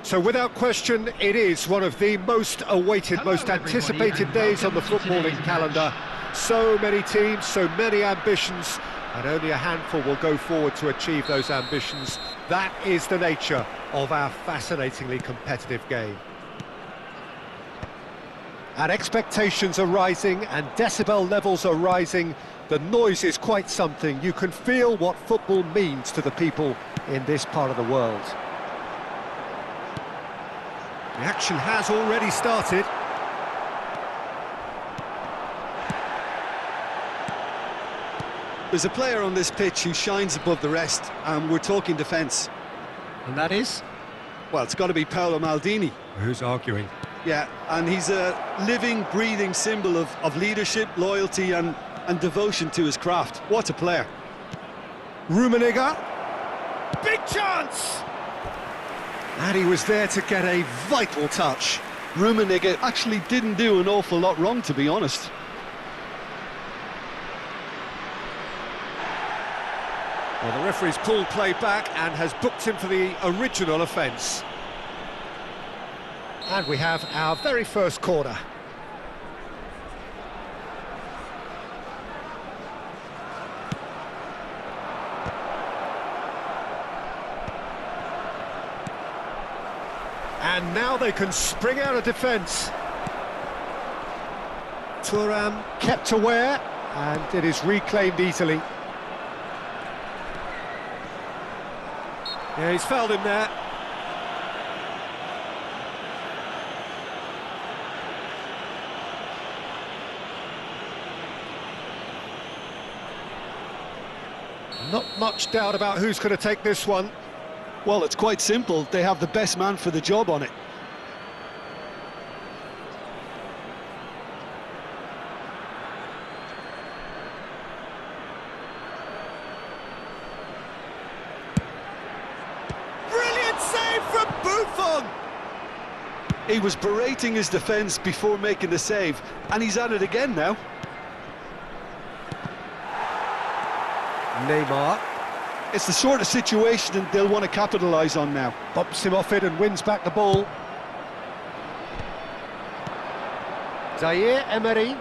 So without question, it is one of the most awaited, most anticipated days on the footballing calendar. So many teams, so many ambitions, and only a handful will go forward to achieve those ambitions. That is the nature of our fascinatingly competitive game. And expectations are rising and decibel levels are rising. The noise is quite something. You can feel what football means to the people in this part of the world. The action has already started. There's a player on this pitch who shines above the rest, and we're talking defence. And that is? Well, it's got to be Paolo Maldini. Who's arguing? Yeah, and he's a living, breathing symbol of leadership, loyalty and devotion to his craft. What a player. Rummenigge. Big chance! And he was there to get a vital touch. Rummenigge actually didn't do an awful lot wrong, to be honest. Well, the referee's pulled play back and has booked him for the original offence. And we have our very first corner. And now they can spring out of defence. Thuram kept aware, and it is reclaimed easily. Yeah, he's fouled him there. Not much doubt about who's going to take this one. Well, it's quite simple. They have the best man for the job on it. Brilliant save from Buffon! He was berating his defence before making the save, and he's at it again now. Neymar. It's the sort of situation that they'll want to capitalise on now. Bumps him off it and wins back the ball. Zaire Emery.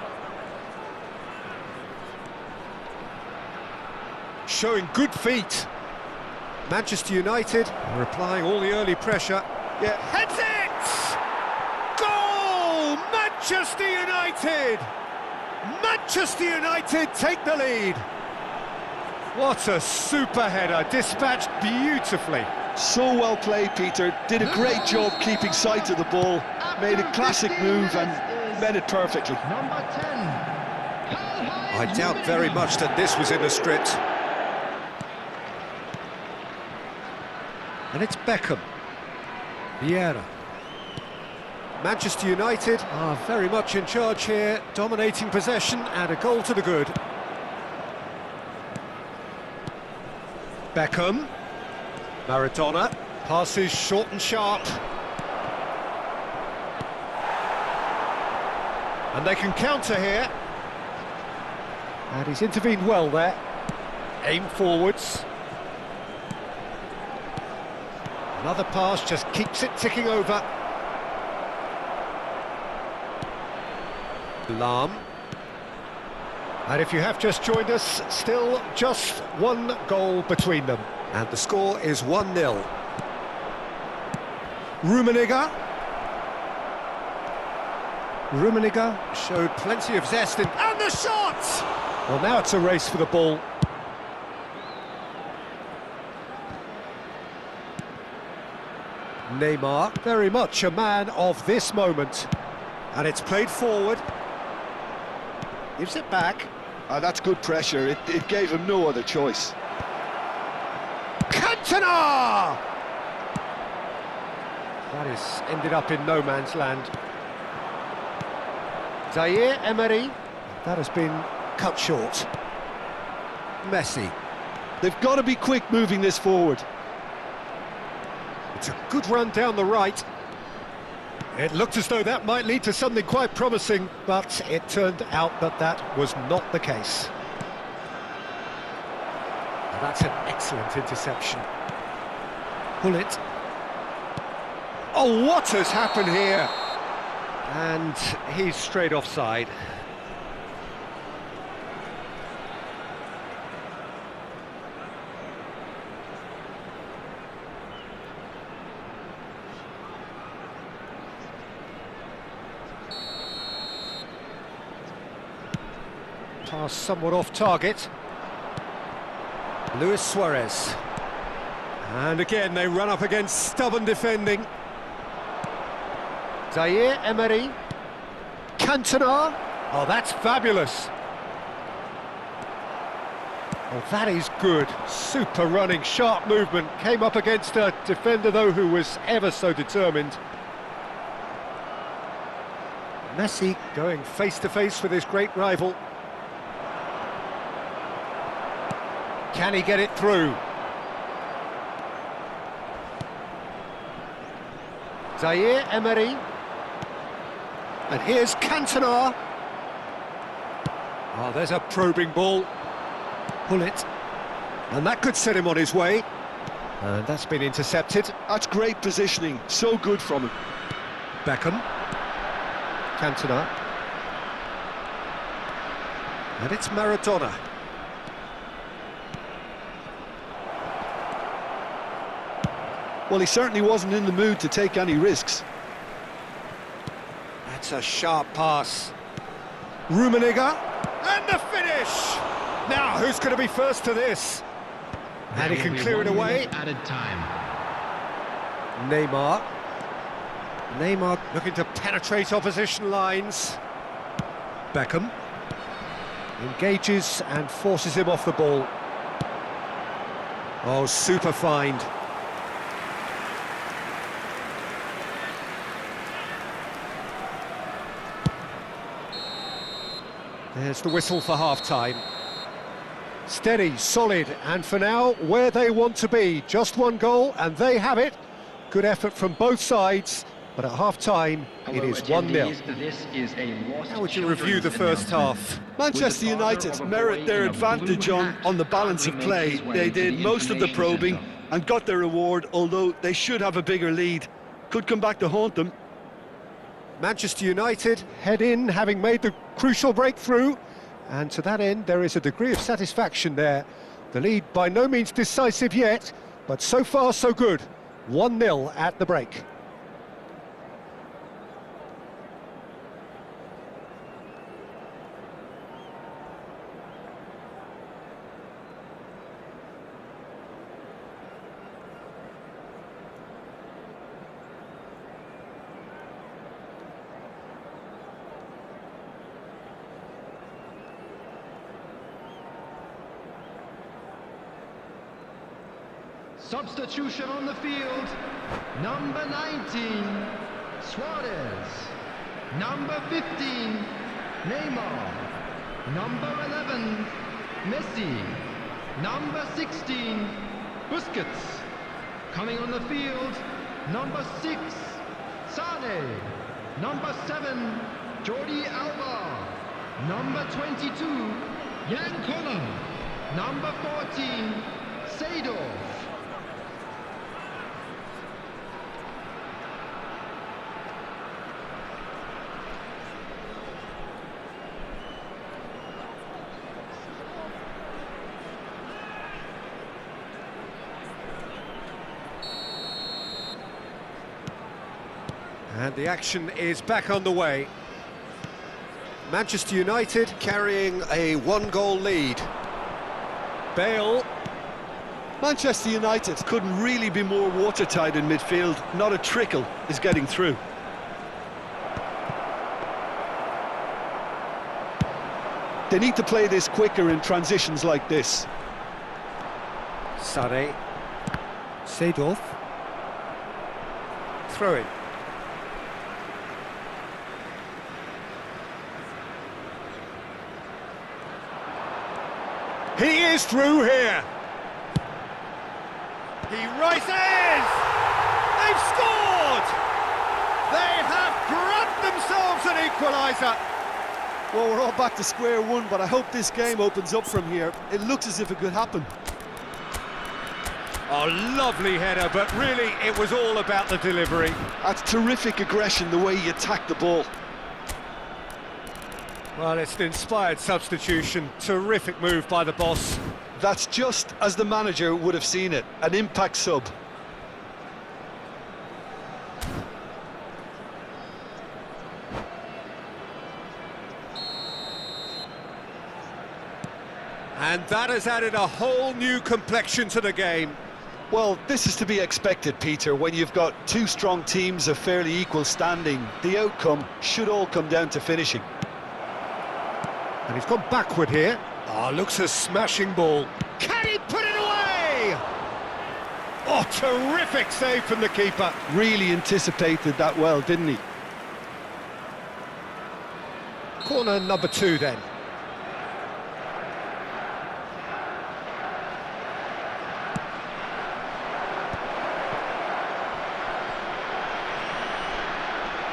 Showing good feet. Manchester United are applying all the early pressure. Yeah, heads it! Goal! Manchester United! Manchester United take the lead. What a super header, dispatched beautifully. So well played, Peter. Did a great job keeping sight of the ball. Made a classic move and met it perfectly. Number 10. I doubt very much that this was in the script. And it's Beckham. Vieira. Manchester United are very much in charge here, dominating possession and a goal to the good. Beckham. Maradona. Passes short and sharp. And they can counter here. And he's intervened well there. Aim forwards. Another pass just keeps it ticking over. Lahm. And if you have just joined us, still just one goal between them. And the score is 1-0. Rummenigge. Rummenigge showed plenty of zest in... And the shot! Well, now it's a race for the ball. Neymar, very much a man of this moment. And it's played forward. Gives it back. That's good pressure. It gave him no other choice. Cantona! That is ended up in no man's land. Zaire Emery. That has been cut short. Messi. They've got to be quick moving this forward. It's a good run down the right. It looked as though that might lead to something quite promising, but it turned out that that was not the case. And that's an excellent interception. Pull it. Oh, what has happened here? And he's straight offside. Pass somewhat off target. Luis Suarez. And again they run up against stubborn defending. Zaire Emery. Cantona. Oh, that's fabulous. Oh, that is good. Super running, sharp movement. Came up against a defender, though, who was ever so determined. Messi going face-to-face with his great rival. Can he get it through? Zaire Emery. And here's Cantona. Oh, there's a probing ball. Pull it. And that could set him on his way. And that's been intercepted. That's great positioning, so good from him. Beckham. Cantona. And it's Maradona. Well, he certainly wasn't in the mood to take any risks. That's a sharp pass. Rummenigge. And the finish! Now, who's going to be first to this? And he can clear it away. Added time. Neymar. Neymar looking to penetrate opposition lines. Beckham. Engages and forces him off the ball. Oh, super find. There's the whistle for half-time. Steady, solid, and for now, where they want to be. Just one goal, and they have it. Good effort from both sides, but at half-time, it is 1-0. How would you review the first half? Manchester United merit their advantage on the balance of play. They did most of the probing and got their reward, although they should have a bigger lead. Could come back to haunt them. Manchester United head in, having made the crucial breakthrough, and to that end there is a degree of satisfaction there. The lead by no means decisive yet, but so far so good. 1-0 at the break. Substitution on the field. Number 19, Suarez. Number 15, Neymar. Number 11, Messi. Number 16, Busquets. Coming on the field, number 6, Sane. Number 7, Jordi Alba. Number 22, Jan Koller. Number 14, Seedorf. And the action is back on the way. Manchester United carrying a 1-goal lead. Bale. Manchester United couldn't really be more watertight in midfield. Not a trickle is getting through. They need to play this quicker in transitions like this. Sane. Seedorf. Throw in. He is through here. He rises! They've scored! They have grabbed themselves an equaliser. Well, we're all back to square one, but I hope this game opens up from here. It looks as if it could happen. Oh, lovely header, but really it was all about the delivery. That's terrific aggression, the way he attacked the ball. Well, it's an inspired substitution. Terrific move by the boss. That's just as the manager would have seen it, an impact sub. And that has added a whole new complexion to the game. Well, this is to be expected, Peter. When you've got two strong teams of fairly equal standing, the outcome should all come down to finishing. And he's gone backward here. Oh, looks a smashing ball. Can he put it away? Oh, terrific save from the keeper. Really anticipated that well, didn't he? Corner number 2 then.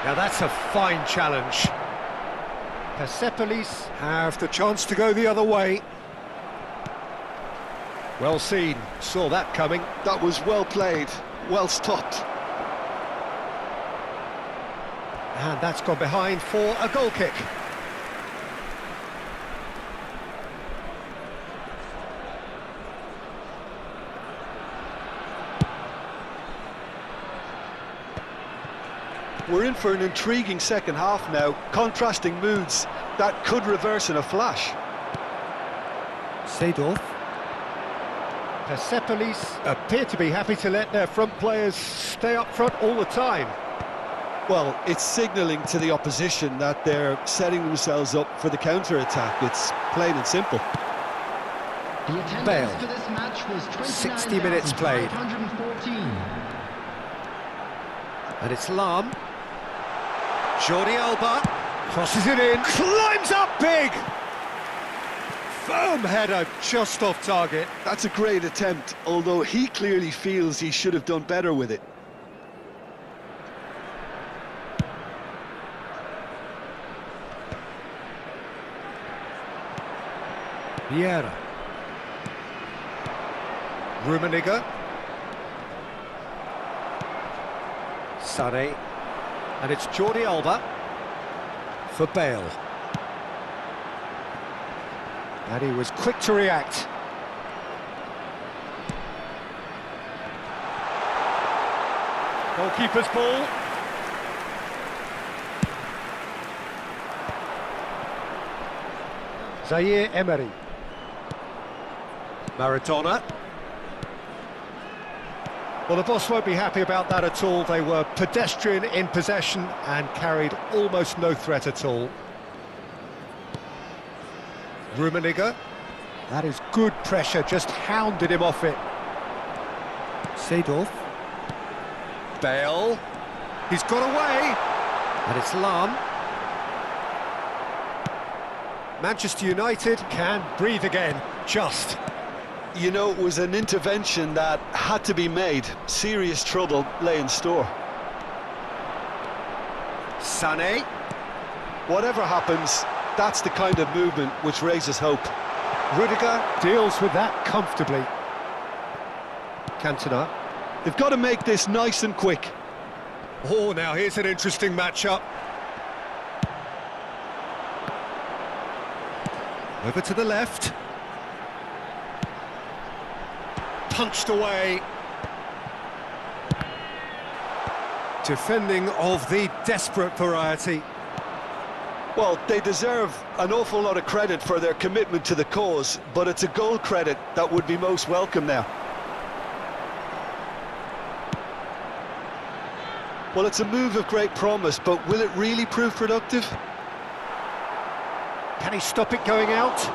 Now that's a fine challenge. Persepolis have the chance to go the other way. Well seen, saw that coming. That was well played, well stopped. And that's gone behind for a goal kick. We're in for an intriguing second half now, contrasting moods that could reverse in a flash. Seedorf. Persepolis appear to be happy to let their front players stay up front all the time. Well, it's signalling to the opposition that they're setting themselves up for the counter-attack. It's plain and simple. The attendance Bale. for this match was 60 minutes played. 29,514. And it's Lam. Jordi Alba crosses it in, climbs up big! Firm header, just off target. That's a great attempt, although he clearly feels he should have done better with it. Vieira. Rummenigge. Sané. And it's Jordi Alba for Bale. And he was quick to react. Goalkeeper's ball. Zaire Emery. Maradona. Well, the boss won't be happy about that at all. They were pedestrian in possession and carried almost no threat at all. Rummenigge. That is good pressure, just hounded him off it. Seedorf. Bale. He's got away. And it's Lam. Manchester United can breathe again, just. You know, it was an intervention that had to be made. Serious trouble lay in store. Sané. Whatever happens, that's the kind of movement which raises hope. Rudiger deals with that comfortably. Cantona. They've got to make this nice and quick. Oh, now here's an interesting matchup. Over to the left. Punched away. Defending of the desperate variety. Well, they deserve an awful lot of credit for their commitment to the cause, but it's a goal credit that would be most welcome now. Well, it's a move of great promise, but will it really prove productive? Can he stop it going out?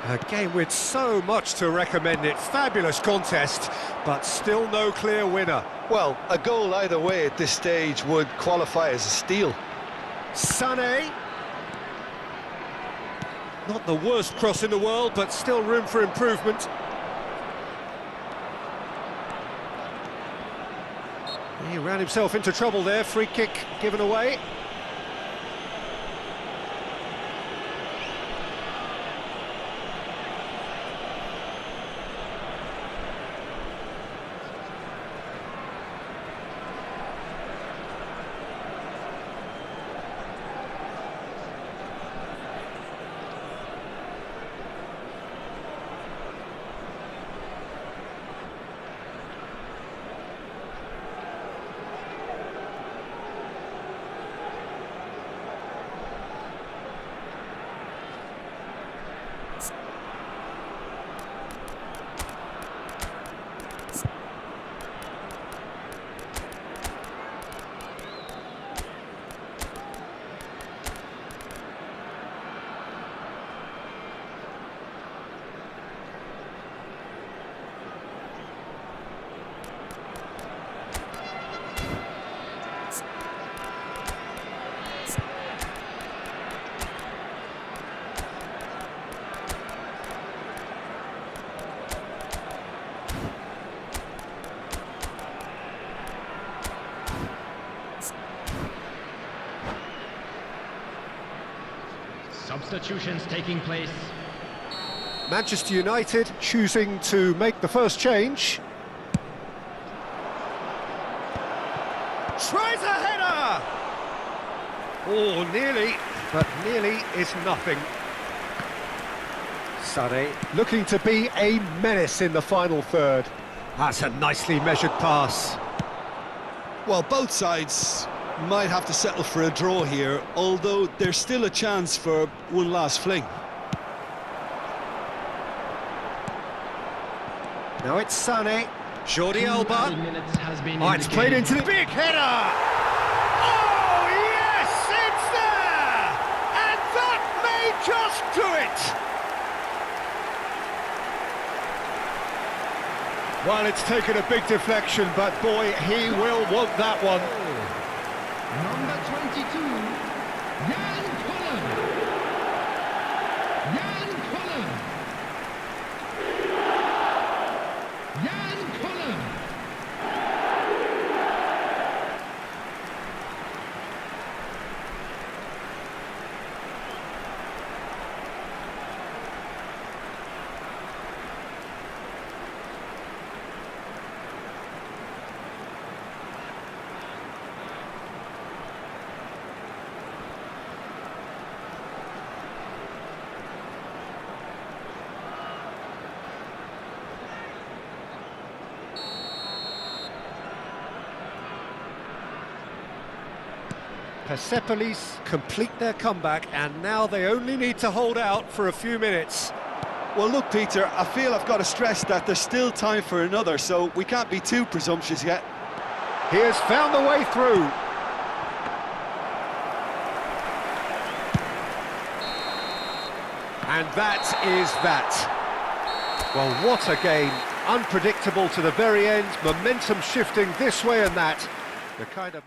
A game with so much to recommend it. Fabulous contest, but still no clear winner. Well, a goal either way at this stage would qualify as a steal. Sané. Not the worst cross in the world, but still room for improvement. He ran himself into trouble there. Free kick given away. Substitutions taking place. Manchester United choosing to make the first change. Tries a header! Oh, nearly, but nearly is nothing. Sané looking to be a menace in the final third. That's a nicely measured pass. Well, both sides might have to settle for a draw here, although there's still a chance for one last fling. Now it's Sané. Jordi 2 Alba. added minutes has been Oh, it's played indicated. into the big header! Oh, yes, it's there! And that may just do it! Well, it's taken a big deflection, but boy, he will want that one. Number 22, Jan Koller. Jan Koller. Jan Koller. Persepolis complete their comeback, and now they only need to hold out for a few minutes. Well, look, Peter, I feel I've got to stress that there's still time for another, so we can't be too presumptuous yet. He has found the way through. And that is that. Well, what a game. Unpredictable to the very end, momentum shifting this way and that. The kind of...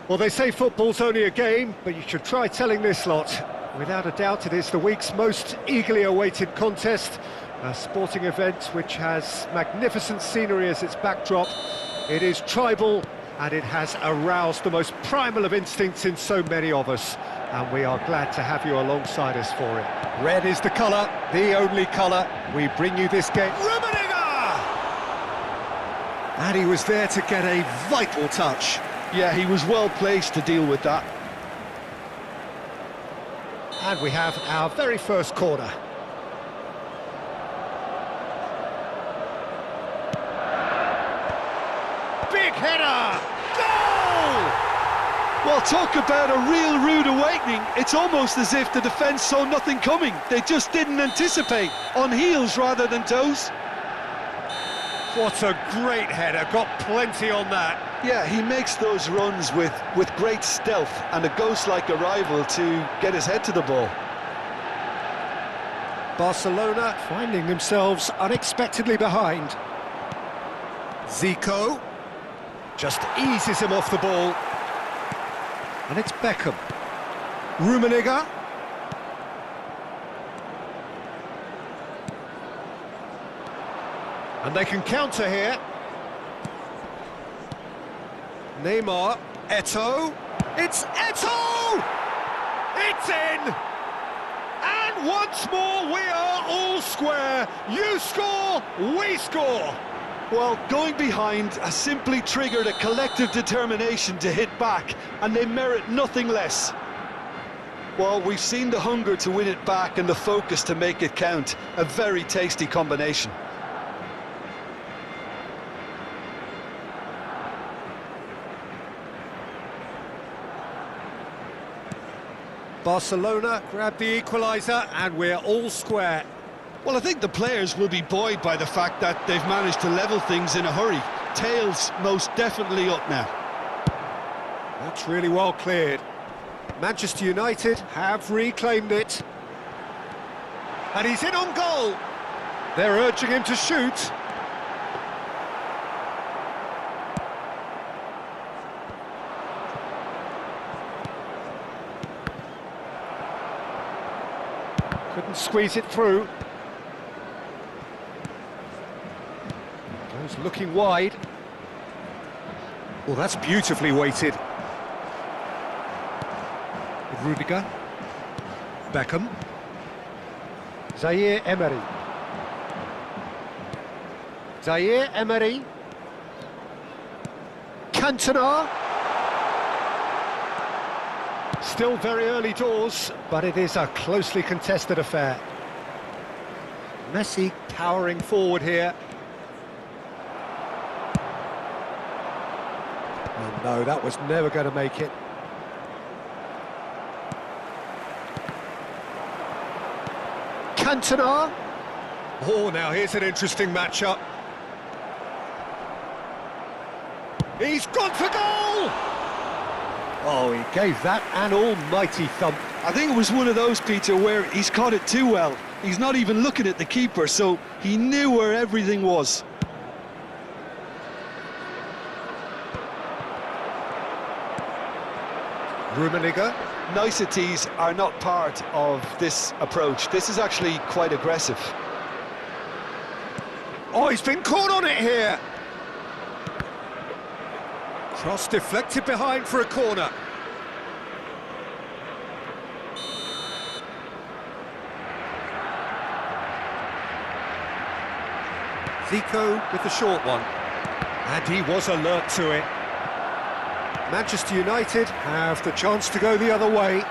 Well, they say football's only a game, but you should try telling this lot. Without a doubt, it is the week's most eagerly awaited contest, a sporting event which has magnificent scenery as its backdrop. It is tribal, and it has aroused the most primal of instincts in so many of us, and we are glad to have you alongside us for it. Red is the colour, the only colour. We bring you this game. Rummenigge! And he was there to get a vital touch. Yeah, he was well placed to deal with that. And we have our very first corner. Big header! Goal! Well, talk about a real rude awakening. It's almost as if the defence saw nothing coming. They just didn't anticipate, on heels rather than toes. What a great header, got plenty on that. Yeah, he makes those runs with great stealth and a ghost-like arrival to get his head to the ball. Barcelona finding themselves unexpectedly behind. Zico just eases him off the ball. And it's Beckham. Rummenigge. And they can counter here. Neymar, Eto'o. It's Eto'o! It's in! And once more we are all square. You score, we score. Well, going behind has simply triggered a collective determination to hit back, and they merit nothing less. Well, we've seen the hunger to win it back and the focus to make it count. A very tasty combination. Barcelona grab the equaliser and we're all square. Well, I think the players will be buoyed by the fact that they've managed to level things in a hurry. Tails most definitely up now. That's really well cleared. Manchester United have reclaimed it. And he's in on goal. They're urging him to shoot. Couldn't squeeze it through. Goes looking wide. Well, that's beautifully weighted. Rudiger. Beckham. Zaire Emery. Zaire Emery. Cantona. Still very early doors, but it is a closely contested affair. Messi towering forward here. Oh no, that was never going to make it. Cantona. Oh, now here's an interesting matchup. He's gone for goal! Oh, he gave that an almighty thump. I think it was one of those, Peter, where he's caught it too well. He's not even looking at the keeper, so he knew where everything was. Rummenigge. Niceties are not part of this approach. This is actually quite aggressive. Oh, he's been caught on it here. Cross deflected behind for a corner. Zico with the short one. And he was alert to it. Manchester United have the chance to go the other way.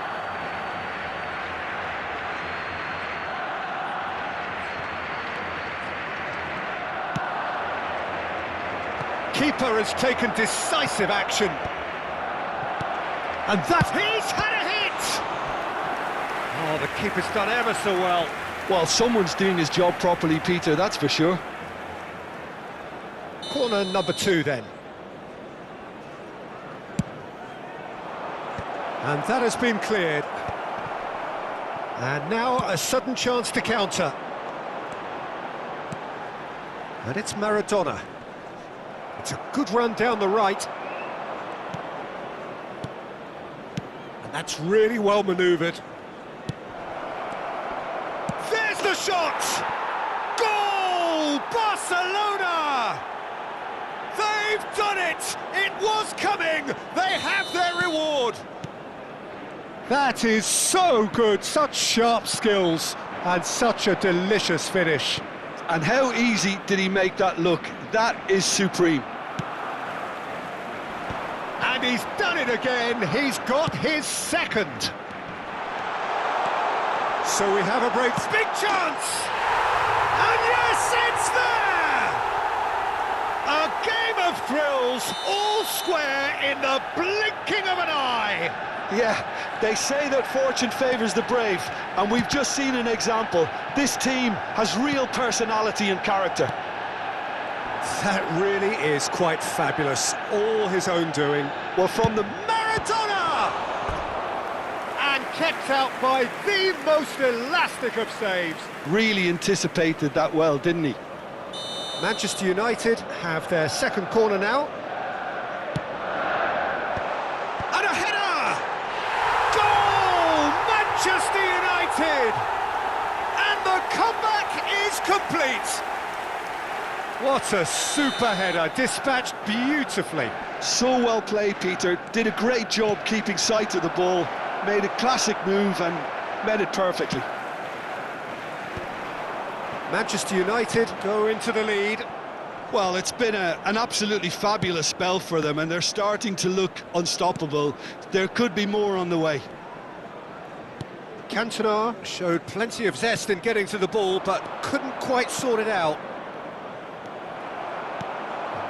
Keeper has taken decisive action. And that he's had a hit! Oh, the keeper's done ever so well. Well, someone's doing his job properly, Peter, that's for sure. Corner number 2 then. And that has been cleared. And now a sudden chance to counter. And it's Maradona. It's a good run down the right. That's really well manoeuvred. There's the shot! Goal! Barcelona! They've done it! It was coming! They have their reward! That is so good, such sharp skills, and such a delicious finish. And how easy did he make that look? That is supreme. And he's done it again, he's got his second. So we have a break, big chance! And yes, it's there! A game of thrills, all square in the blinking of an eye. Yeah, they say that fortune favours the brave, and we've just seen an example. This team has real personality and character. That really is quite fabulous, all his own doing. Well, from the Maradona! And kept out by the most elastic of saves. really anticipated that well, didn't he? Manchester United have their second corner now. And a header! Goal! Manchester United! And the comeback is complete! What a super header, dispatched beautifully. So well played, Peter. Did a great job keeping sight of the ball, made a classic move and met it perfectly. Manchester United go into the lead. Well, it's been an absolutely fabulous spell for them, and they're starting to look unstoppable. There could be more on the way. Cantona showed plenty of zest in getting to the ball, but couldn't quite sort it out.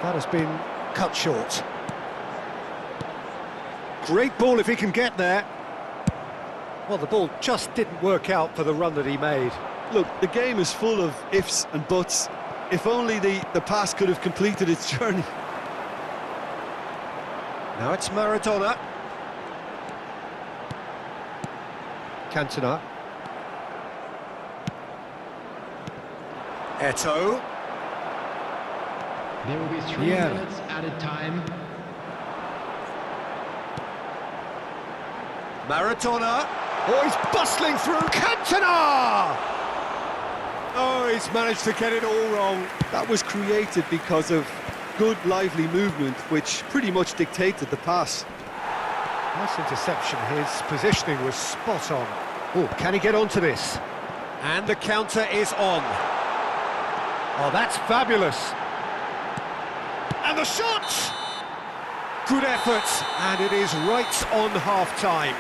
That has been cut short. Great ball if he can get there. Well, the ball just didn't work out for the run that he made. Look, the game is full of ifs and buts. If only the pass could have completed its journey. Now it's Maradona. Cantona. Eto'o. There will be 3 minutes added time. Maradona. Oh, he's bustling through. Cantona! Oh, he's managed to get it all wrong. That was created because of good, lively movement, which pretty much dictated the pass. Nice interception. His positioning was spot on. Oh, can he get onto this? And the counter is on. Oh, that's fabulous. And the shot! Good effort, and it is right on half-time.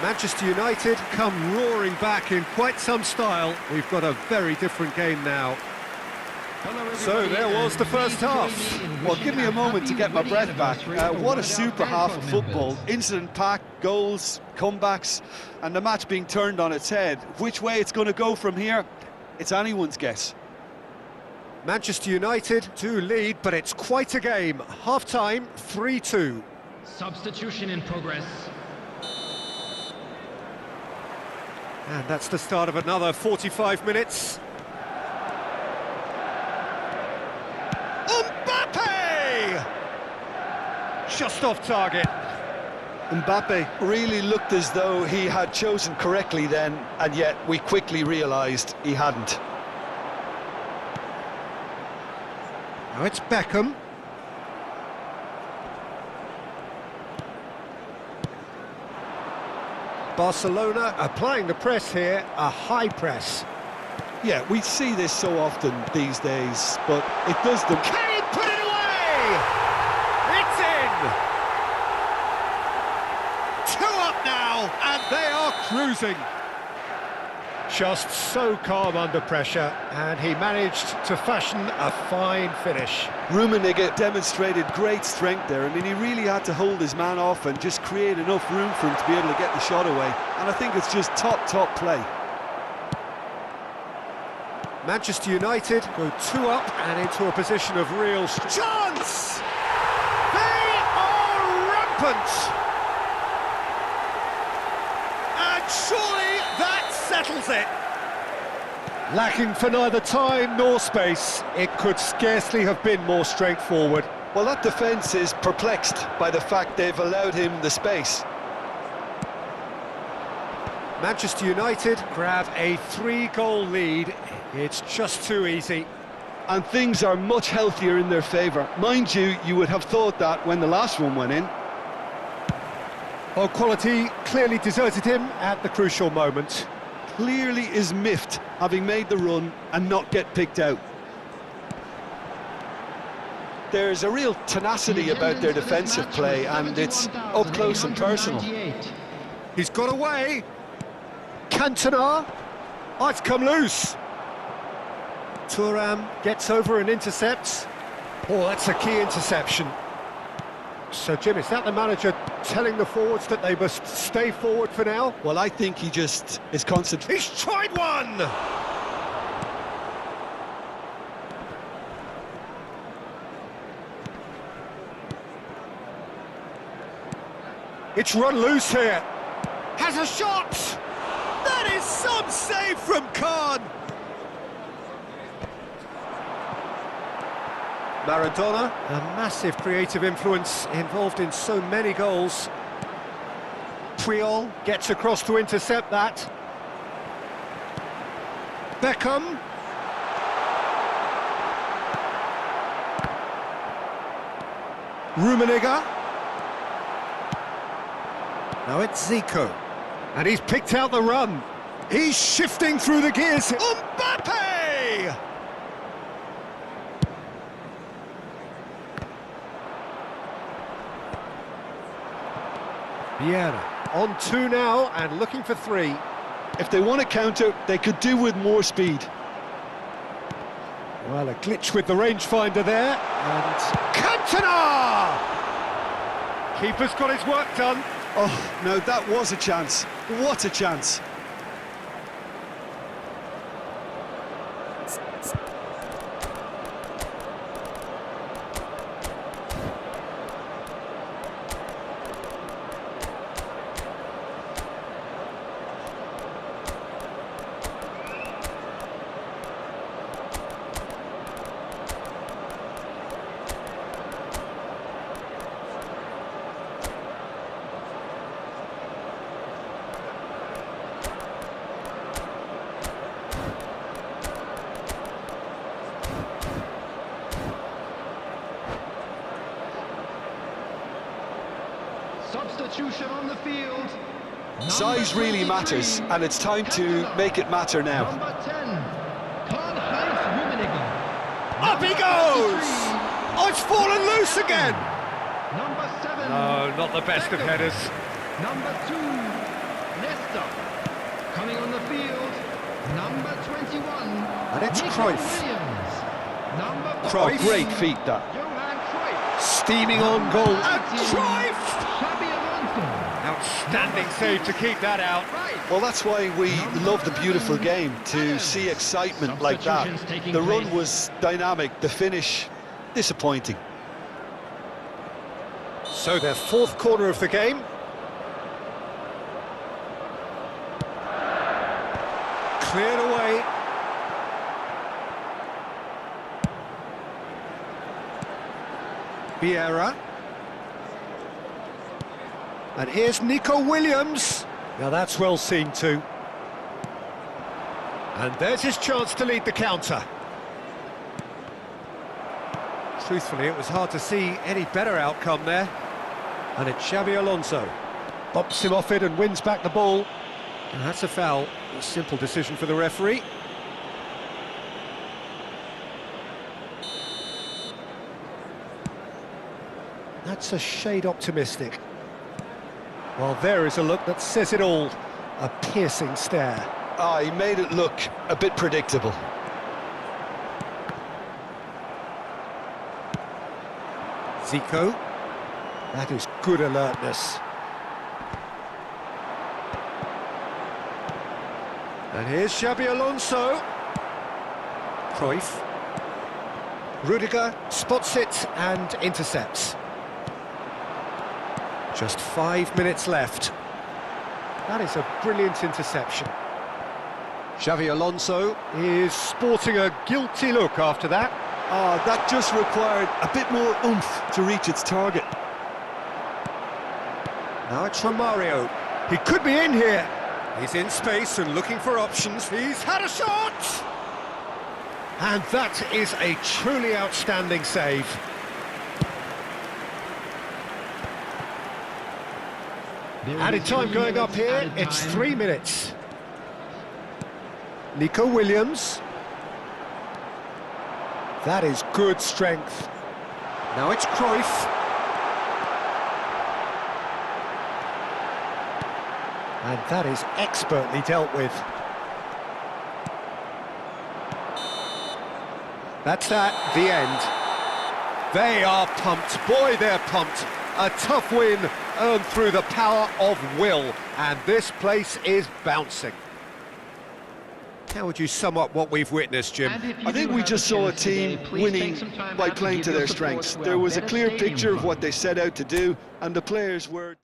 Manchester United come roaring back in quite some style. We've got a very different game now. So there was the first half. Well, give me a moment to get my breath back. What a super half of football. Incident-packed, goals, comebacks, and the match being turned on its head. Which way it's going to go from here, it's anyone's guess. Manchester United do lead, but it's quite a game. Half-time, 3-2. Substitution in progress. And that's the start of another 45 minutes. Mbappe! Just off target. Mbappe really looked as though he had chosen correctly then, and yet we quickly realised he hadn't. Now it's Beckham. Barcelona applying the press here, a high press. Yeah, we see this so often these days, but it does them. Can he put it away? It's in! 2 up now, and they are cruising. Just so calm under pressure, and he managed to fashion a fine finish. Rummenigge demonstrated great strength there. I mean, he really had to hold his man off and just create enough room for him to be able to get the shot away. And I think it's just top play. Manchester United go 2 up and into a position of real chance! They are rampant! And surely that settles it! Lacking for neither time nor space, it could scarcely have been more straightforward. Well, that defence is perplexed by the fact they've allowed him the space. Manchester United grab a 3-goal lead. It's just too easy. And things are much healthier in their favour. Mind you, you would have thought that when the last one went in. Well, quality clearly deserted him at the crucial moment. Clearly is miffed, having made the run and not get picked out. There's a real tenacity about their defensive play, and it's up close and personal. He's got away. Cantona. Oh, it's come loose. Thuram gets over and intercepts. Oh, that's a key interception. So, Jim, is that the manager telling the forwards that they must stay forward for now? Well, I think he just is concentrating. He's tried one! It's run loose here. Has a shot! That is some save from Khan! Maradona, a massive creative influence involved in so many goals. Puyol gets across to intercept that. Beckham. Rummenigge. Now it's Zico. And he's picked out the run. He's shifting through the gears. Mbappe! Vieira on 2 now and looking for 3. If they want to counter, they could do with more speed. Well, a glitch with the rangefinder there, and Cantona! Keeper's got his work done. Oh, no, that was a chance. What a chance. Substitution on the field. Size really matters, and it's time to make it matter now. Number 10, Karl-Heinz Rummenigge. Up he goes! Oh, it's fallen loose again! Number 7. No, not the best of headers. Number 2, Nesta. Coming on the field, number 21. And it's Nico Cruyff. Williams. Number Cruyff. Oh, great feat, that. Johan Cruyff. Steaming on goal. And Cruyff! Xabi Alonso. Outstanding save to keep that out. Well, that's why we love the beautiful game, to see excitement like that. The run was dynamic, the finish disappointing. So their 4th corner of the game. Cleared away. Vieira. And here's Nico Williams. Now that's well seen too. And there's his chance to lead the counter. Truthfully, it was hard to see any better outcome there. And it's Xabi Alonso. Bumps him off it and wins back the ball. And that's a foul. A simple decision for the referee. That's a shade optimistic. Well, there is a look that says it all. A piercing stare. Ah, he made it look a bit predictable. Zico. That is good alertness. And here's Xabi Alonso. Cruyff. Rudiger spots it and intercepts. Just 5 minutes left. That is a brilliant interception. Xabi Alonso is sporting a guilty look after that. Ah, that just required a bit more oomph to reach its target. Now it's from Mario. He could be in here. He's in space and looking for options. He's had a shot! And that is a truly outstanding save. Added time going up here, it's 3 minutes. Nico Williams. That is good strength. Now it's Cruyff. And that is expertly dealt with. That's that, the end. They are pumped, boy they're pumped. A tough win earned through the power of will, and this place is bouncing. How would you sum up what we've witnessed, Jim? I think we just saw a team winning by playing to their strengths. There was a clear picture of what they set out to do, and the players were...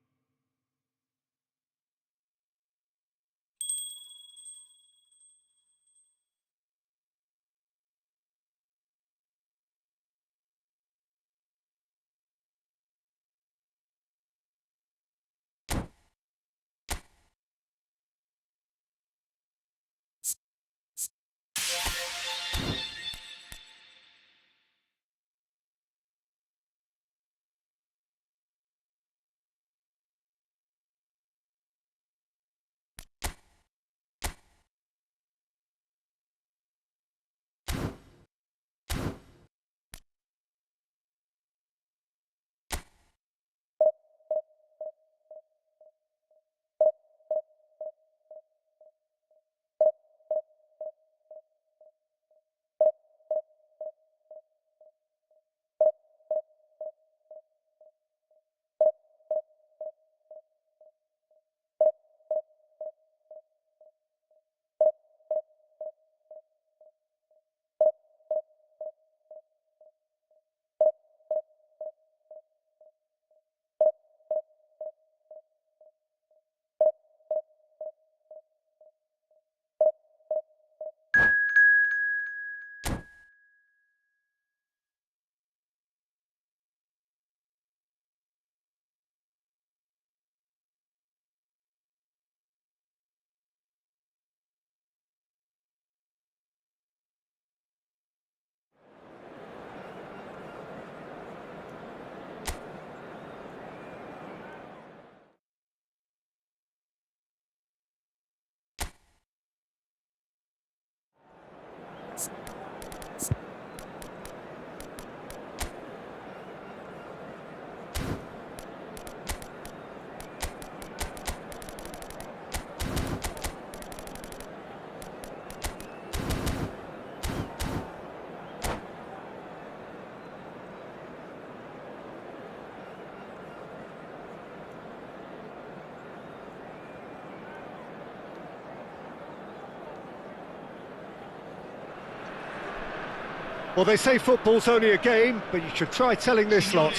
Well, they say football's only a game, but you should try telling this lot.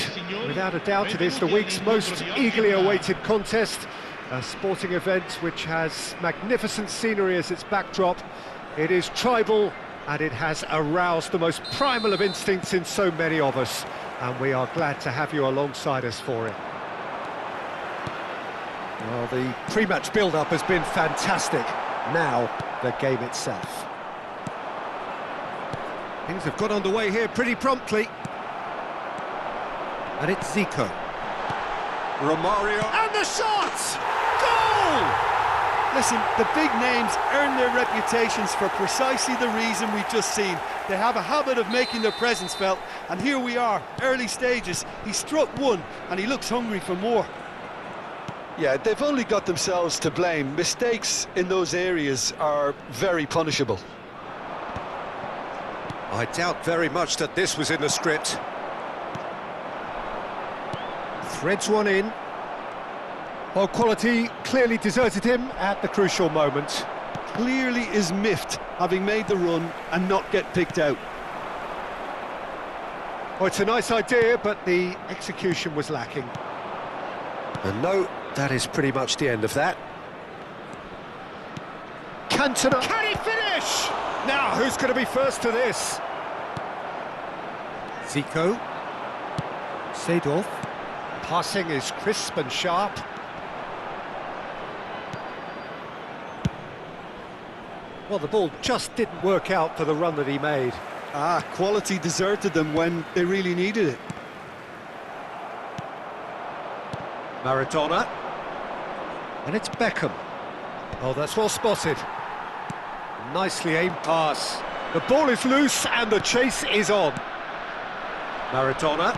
Without a doubt, it is the week's most eagerly awaited contest, a sporting event which has magnificent scenery as its backdrop. It is tribal, and it has aroused the most primal of instincts in so many of us, and we are glad to have you alongside us for it. Well, the pre-match build-up has been fantastic. Now, the game itself. Things have got underway here pretty promptly. And it's Zico. Romario. And the shot! Goal! Listen, the big names earn their reputations for precisely the reason we've just seen. They have a habit of making their presence felt, and here we are, early stages. He struck one, and he looks hungry for more. Yeah, they've only got themselves to blame. Mistakes in those areas are very punishable. I doubt very much that this was in the script. Threads one in. Well, quality clearly deserted him at the crucial moment. Clearly is miffed, having made the run and not get picked out. Well, it's a nice idea, but the execution was lacking. And no, that is pretty much the end of that. Cantona. Can he finish? Now, who's going to be first to this? Zico. Seedorf. Passing is crisp and sharp. Well, the ball just didn't work out for the run that he made. Quality deserted them when they really needed it. Maradona. And it's Beckham. Oh, that's well spotted. Nicely aimed pass. The ball is loose and the chase is on. Maradona.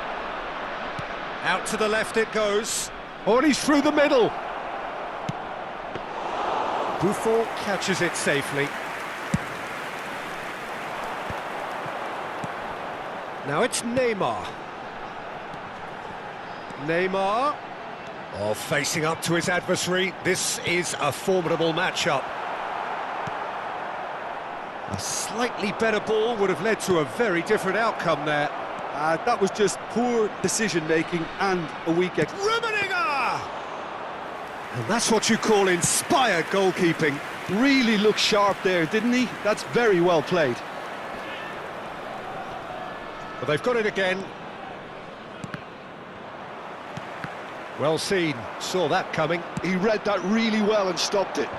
Out to the left it goes. Oh, and he's through the middle. Buffon catches it safely. Now it's Neymar. Neymar. Oh, facing up to his adversary. This is a formidable matchup. A slightly better ball would have led to a very different outcome there. That was just poor decision-making and a weak Rummenigge! And that's what you call inspired goalkeeping. Really looked sharp there, didn't he? That's very well played. But they've got it again. Well seen, saw that coming. He read that really well and stopped it.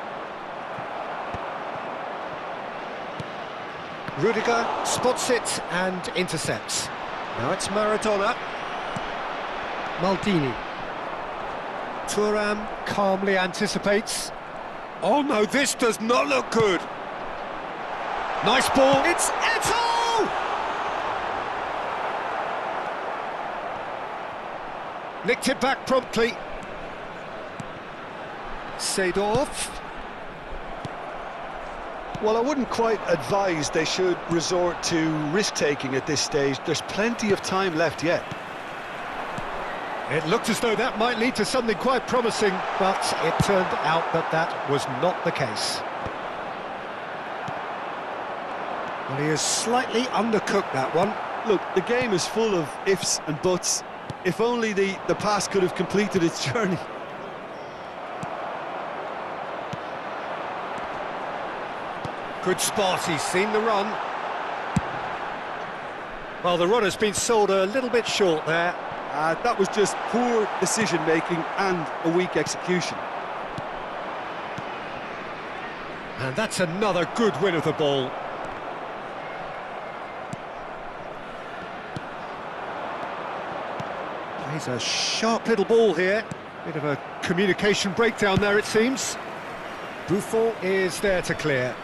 Rudiger spots it and intercepts. Now it's Maradona. Maldini. Thuram calmly anticipates. Oh no, this does not look good. Nice ball. It's Eto'o! Nicked it back promptly. Seedorf. Well, I wouldn't quite advise they should resort to risk-taking at this stage. There's plenty of time left yet. It looked as though that might lead to something quite promising, but it turned out that that was not the case. Well, he has slightly undercooked that one. Look, the game is full of ifs and buts. If only the pass could have completed its journey. Good spot, he's seen the run. Well, the run has been sold a little bit short there. That was just poor decision-making and a weak execution. And that's another good win of the ball. He's a sharp little ball here. Bit of a communication breakdown there, it seems. Buffon is there to clear.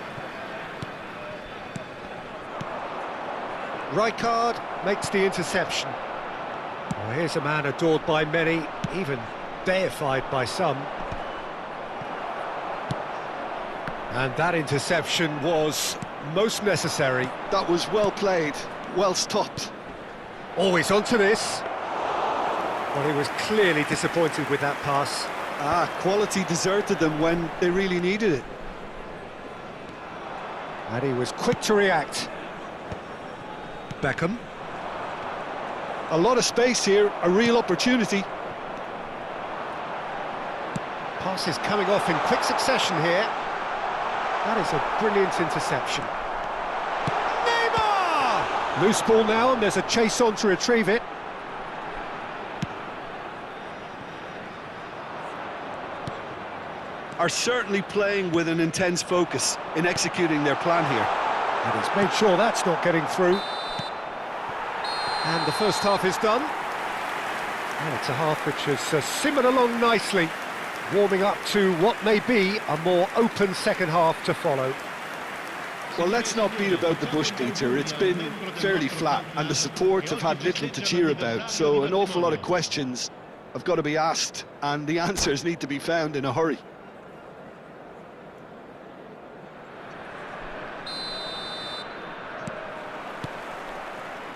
Rijkaard makes the interception. Oh, here's a man adored by many, even deified by some. And that interception was most necessary. That was well played, well stopped. Always onto this. Well, he was clearly disappointed with that pass. Quality deserted them when they really needed it. And he was quick to react. Beckham. A lot of space here, a real opportunity. Passes coming off in quick succession here. That is a brilliant interception. Neymar! Loose ball now, and there's a chase on to retrieve it. Are certainly playing with an intense focus in executing their plan here. And he's made sure that's not getting through. And the first half is done. And it's a half which has simmered along nicely, warming up to what may be a more open second half to follow. Well, let's not beat about the bush, Peter. It's been fairly flat, and the supports have had little to cheer about, so an awful lot of questions have got to be asked, and the answers need to be found in a hurry.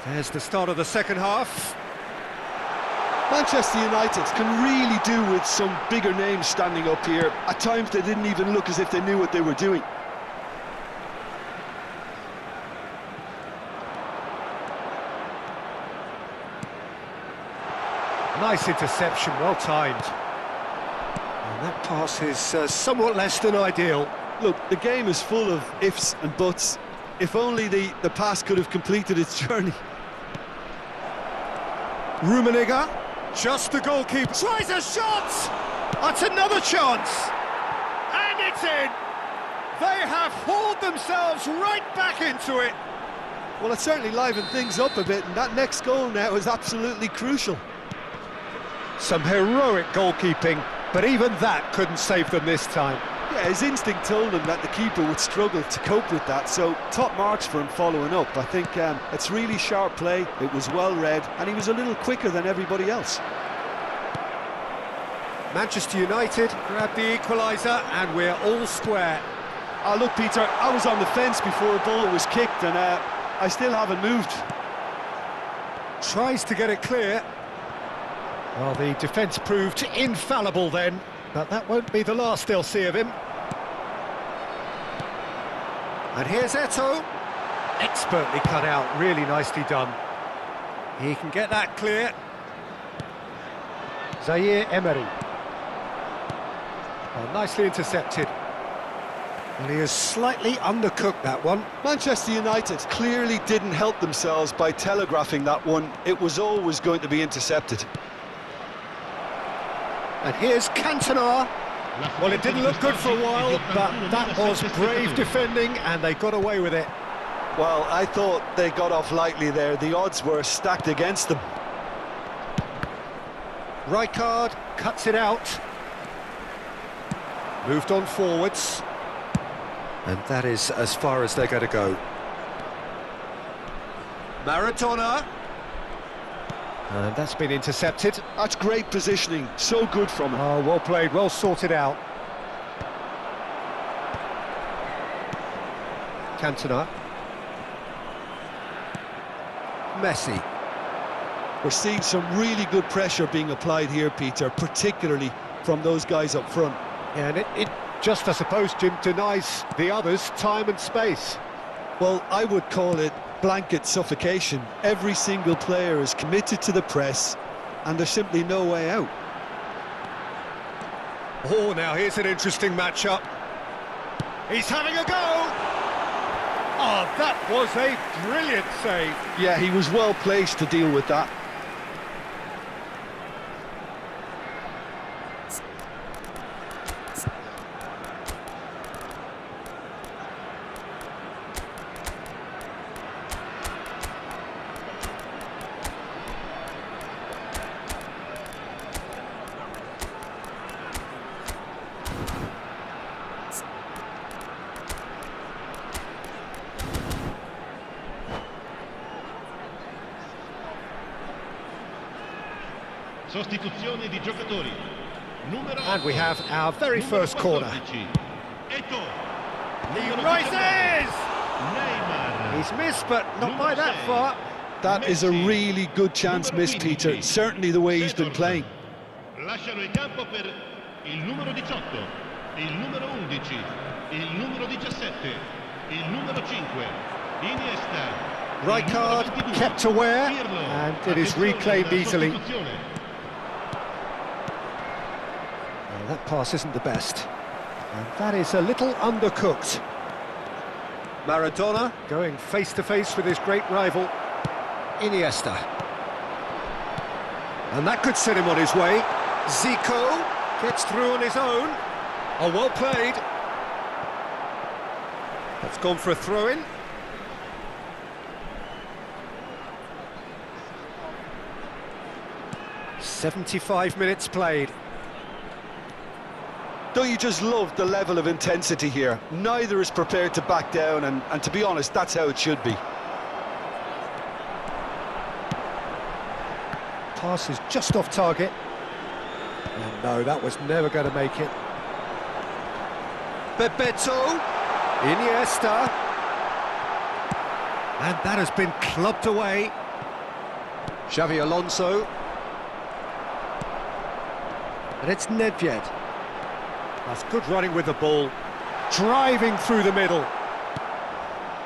There's the start of the second half. Manchester United can really do with some bigger names standing up here. At times they didn't even look as if they knew what they were doing. Nice interception, well timed. And that pass is somewhat less than ideal. Look, the game is full of ifs and buts. If only the pass could have completed its journey. Rummenigge, just the goalkeeper, tries a shot! That's another chance! And it's in! They have hauled themselves right back into it. Well, it certainly livened things up a bit, and that next goal now is absolutely crucial. Some heroic goalkeeping, but even that couldn't save them this time. Yeah, his instinct told him that the keeper would struggle to cope with that, so top marks for him following up. I think it's really sharp play, it was well read, and he was a little quicker than everybody else. Manchester United grab the equaliser, and we're all square. Look, Peter, I was on the fence before a ball was kicked, and I still haven't moved. Tries to get it clear. Well, the defence proved infallible then, but that won't be the last they'll see of him. And here's Eto'o. Expertly cut out, really nicely done. He can get that clear. Zaire Emery. Well, nicely intercepted. And he has slightly undercooked that one. Manchester United clearly didn't help themselves by telegraphing that one. It was always going to be intercepted. And here's Cantona. Well, it didn't look good for a while, but that was brave defending, and they got away with it. Well, I thought they got off lightly there. The odds were stacked against them. Rijkaard cuts it out. Moved on forwards. And that is as far as they're going to go. Maradona. And that's been intercepted. That's great positioning, so good from him. Oh, well played, well sorted out. Cantona. Messi. We're seeing some really good pressure being applied here, Peter, particularly from those guys up front. Yeah, and it just, I suppose, Jim, denies the others time and space. Well, I would call it blanket suffocation. Every single player is committed to the press, and there's simply no way out. Oh, now here's an interesting matchup. He's having a go! Oh, that was a brilliant save. Yeah, he was well placed to deal with that. Sostituzione di giocatori. And we have our very first corner. He rises! He's missed, but not by that far. That is a really good chance missed, Peter. Certainly the way he's been playing. Lasciano il campo per il numero 18, il numero 11, il numero 17, il numero 5, Iniesta. Rijkaard kept aware, and it is reclaimed easily. That pass isn't the best, and that is a little undercooked. Maradona going face-to-face with his great rival, Iniesta. And that could set him on his way. Zico gets through on his own. Oh, well played. That's gone for a throw-in. "75 minutes played." Don't you just love the level of intensity here? Neither is prepared to back down, and to be honest, that's how it should be. Pass is just off target. And no, that was never going to make it. Bebeto. Iniesta. And that has been clubbed away. Xavi Alonso. And it's Nedved. That's good running with the ball. Driving through the middle.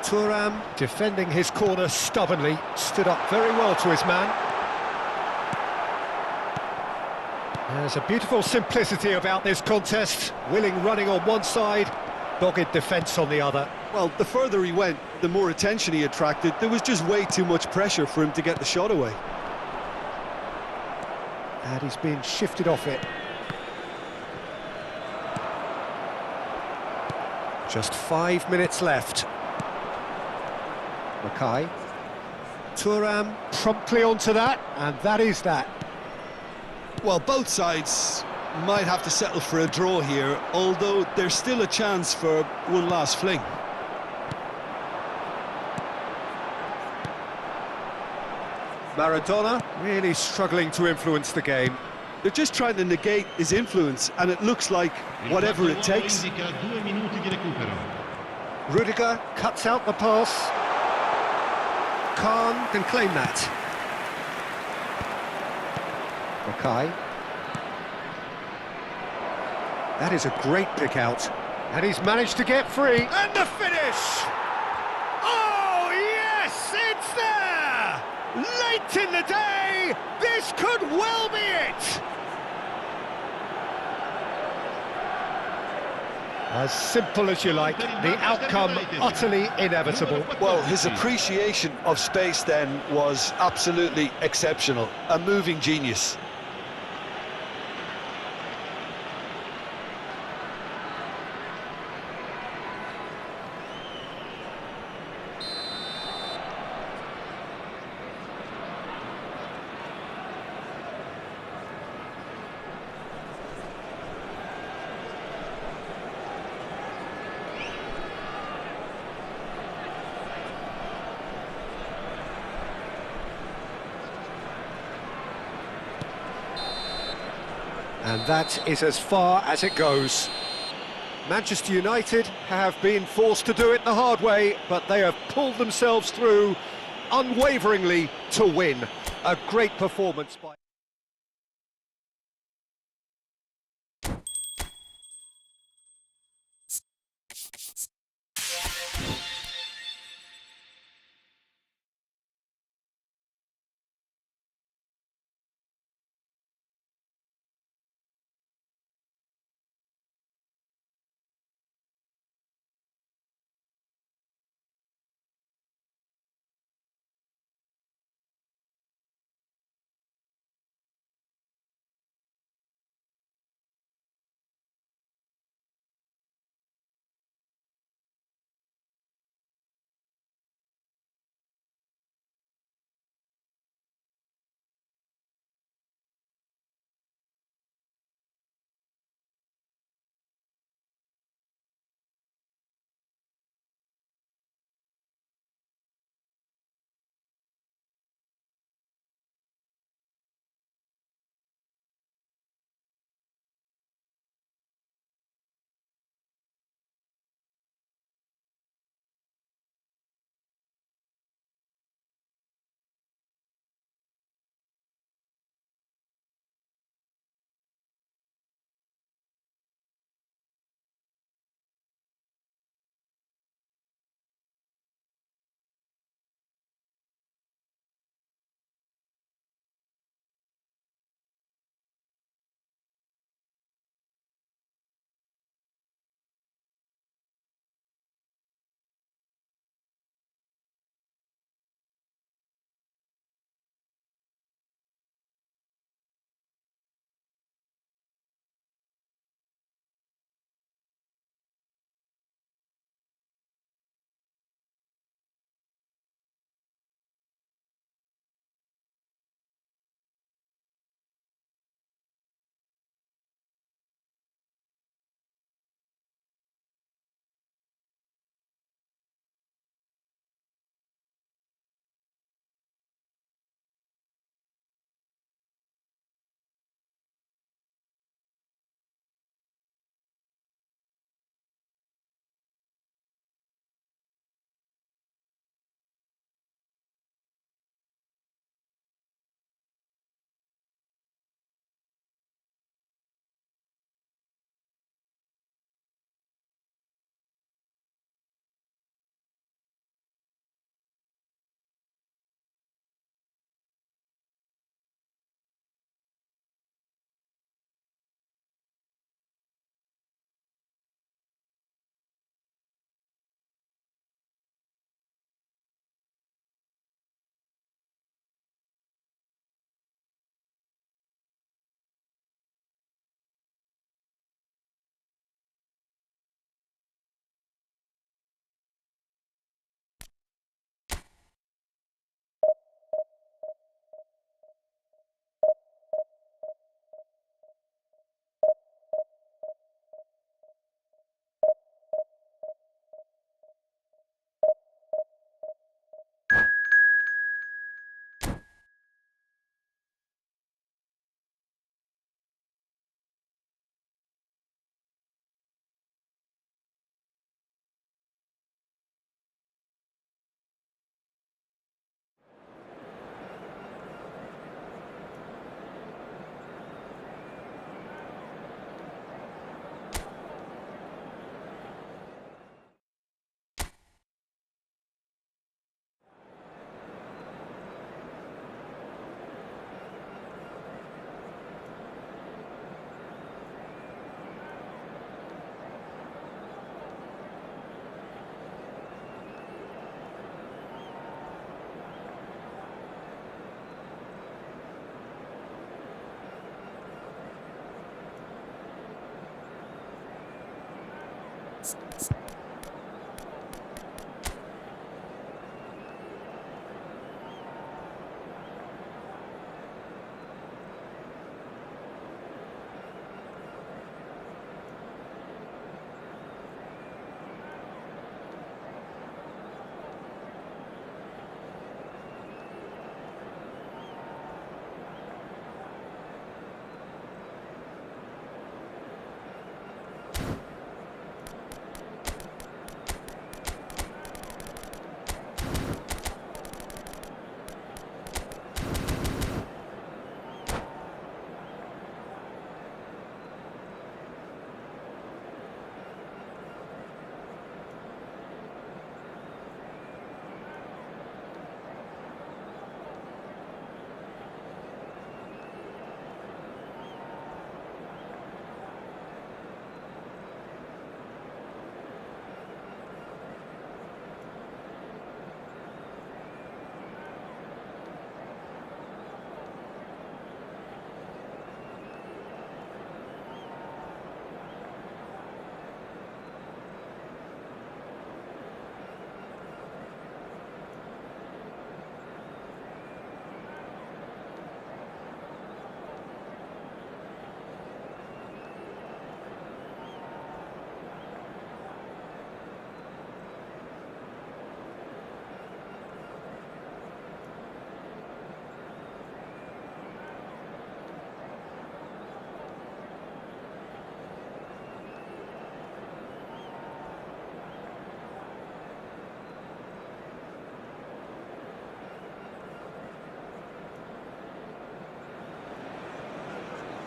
Thuram defending his corner stubbornly. Stood up very well to his man. There's a beautiful simplicity about this contest. Willing running on one side, dogged defence on the other. Well, the further he went, the more attention he attracted. There was just way too much pressure for him to get the shot away. And he's being shifted off it. Just 5 minutes left. Mackay. Thuram promptly onto that, and that is that. Well, both sides might have to settle for a draw here, although there's still a chance for one last fling. Maradona really struggling to influence the game. They're just trying to negate his influence, and it looks like whatever it takes. Indica 2 minuti di recupero. Rudiger cuts out the pass. Khan can claim that. Mackay. That is a great pick out. And he's managed to get free. And the finish! Oh, yes, it's there! Late in the day, this could well be it! As simple as you like, the outcome utterly inevitable. Well, his appreciation of space then was absolutely exceptional. A moving genius. And that is as far as it goes. Manchester United have been forced to do it the hard way, but they have pulled themselves through unwaveringly to win. A great performance by...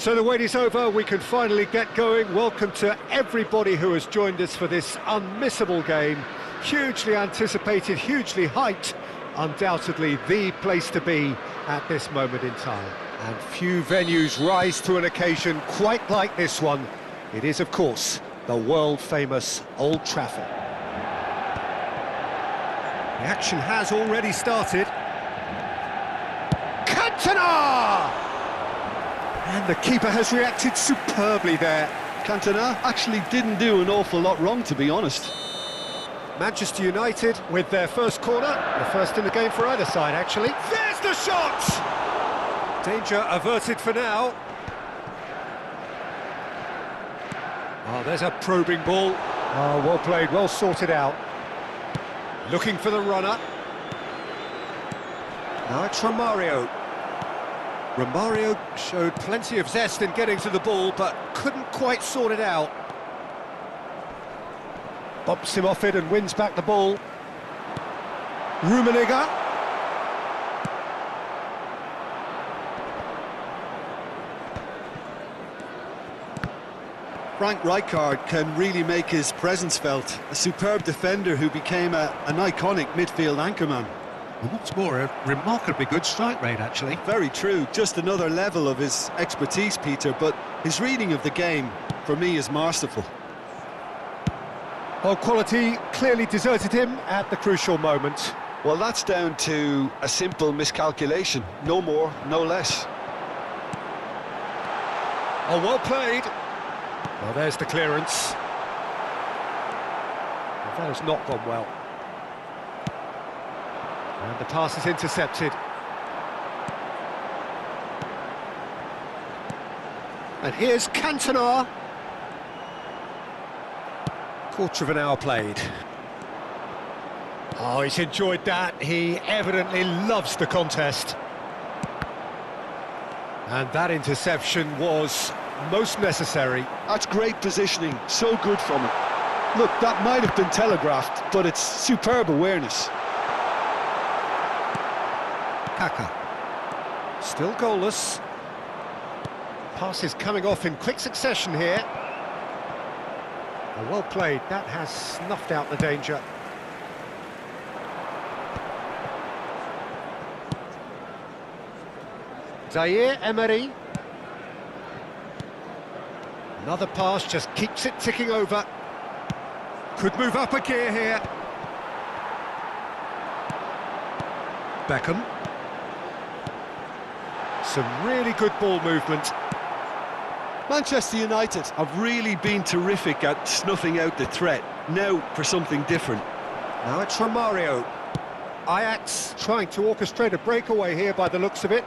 So the wait is over, we can finally get going. Welcome to everybody who has joined us for this unmissable game. Hugely anticipated, hugely hyped, undoubtedly the place to be at this moment in time. And few venues rise to an occasion quite like this one. It is, of course, the world-famous Old Trafford. The action has already started. Cantona! And the keeper has reacted superbly there. Cantona actually didn't do an awful lot wrong, to be honest. Manchester United with their first corner. The first in the game for either side, actually. There's the shot! Danger averted for now. Oh, there's a probing ball. Oh, well played, well sorted out. Looking for the runner. Now it's Romario. Romario showed plenty of zest in getting to the ball, but couldn't quite sort it out. Bumps him off it and wins back the ball. Rummenigge. Frank Rijkaard can really make his presence felt. A superb defender who became an iconic midfield anchorman. And what's more, a remarkably good strike rate, actually. Very true, just another level of his expertise, Peter, but his reading of the game, for me, is masterful. Well, quality clearly deserted him at the crucial moment. Well, that's down to a simple miscalculation. No more, no less. Oh, well played. Well, there's the clearance. Well, that has not gone well. And the pass is intercepted. And here's Cantona. Quarter of an hour played. Oh, he's enjoyed that. He evidently loves the contest. And that interception was most necessary. That's great positioning, so good from him. Look, that might have been telegraphed, but it's superb awareness. Kaka. Still goalless. Passes coming off in quick succession here. Well played, that has snuffed out the danger. Zaire Emery. Another pass, just keeps it ticking over. Could move up a gear here. Beckham. Some really good ball movement. Manchester United have really been terrific at snuffing out the threat. Now for something different. Now it's Romario. Ajax trying to orchestrate a breakaway here by the looks of it.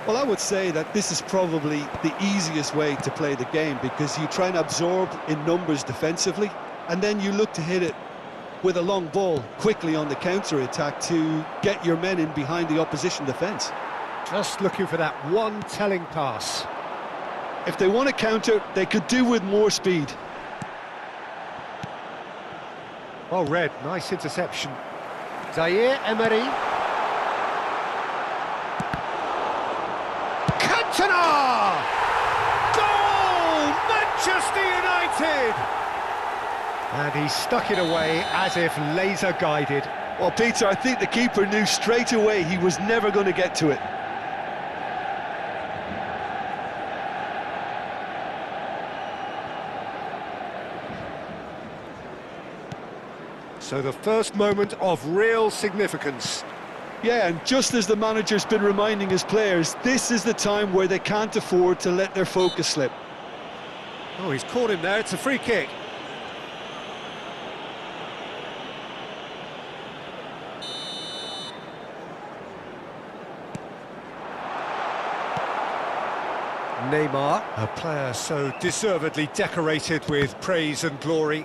Well, I would say that this is probably the easiest way to play the game, because you try and absorb in numbers defensively, and then you look to hit it with a long ball quickly on the counter-attack to get your men in behind the opposition defence. Just looking for that one telling pass. If they want to counter, they could do with more speed. Well read, nice interception. Zaire Emery. Cantona! Goal! Manchester United! And he stuck it away as if laser guided. Well, Peter, I think the keeper knew straight away he was never going to get to it. So the first moment of real significance. Yeah, and just as the manager's been reminding his players, this is the time where they can't afford to let their focus slip. Oh, he's caught him there, it's a free kick. Neymar, a player so deservedly decorated with praise and glory.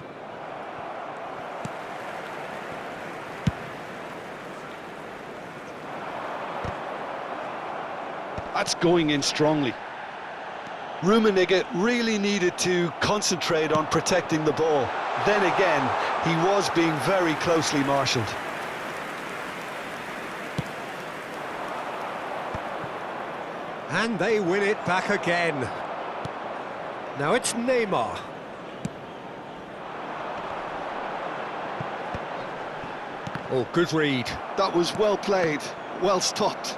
That's going in strongly. Rummenigge really needed to concentrate on protecting the ball. Then again, he was being very closely marshalled. And they win it back again. Now it's Neymar. Oh, good read. That was well played, well stopped.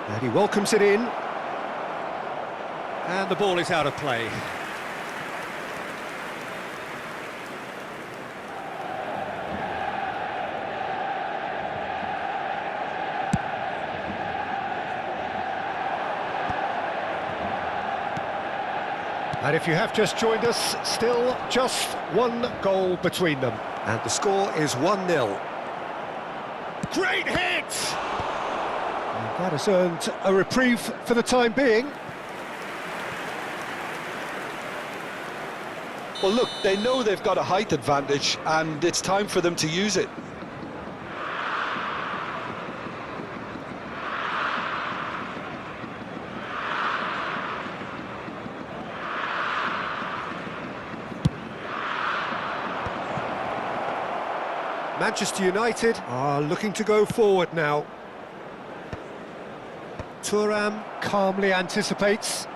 And he welcomes it in. And the ball is out of play. And if you have just joined us, still just one goal between them. And the score is 1-0. Great hit! And that has earned a reprieve for the time being. Well, look, they know they've got a height advantage, and it's time for them to use it. Manchester United are looking to go forward now. Thuram calmly anticipates.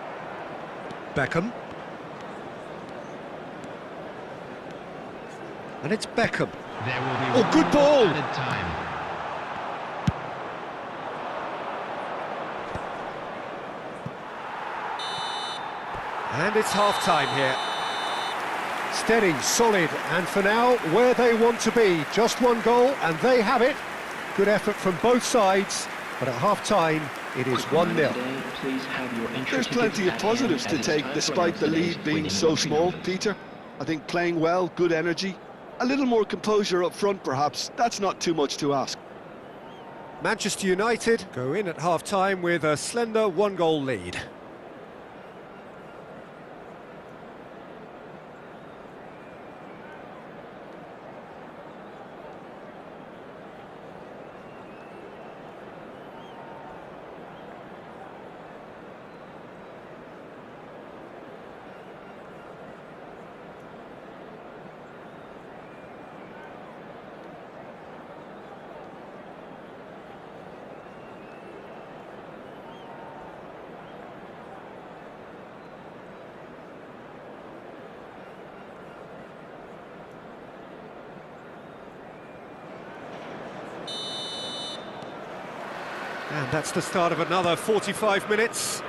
Beckham. And it's Beckham. There will be good ball! added time. And it's half-time here. Steady, solid, and for now, where they want to be. Just one goal, and they have it. Good effort from both sides, but at half-time, it is 1-0. There's plenty of positives to take, despite the lead being so small, Peter. I think playing well, good energy. A little more composure up front, perhaps. That's not too much to ask. Manchester United go in at half-time with a slender one-goal lead. And that's the start of another 45 minutes.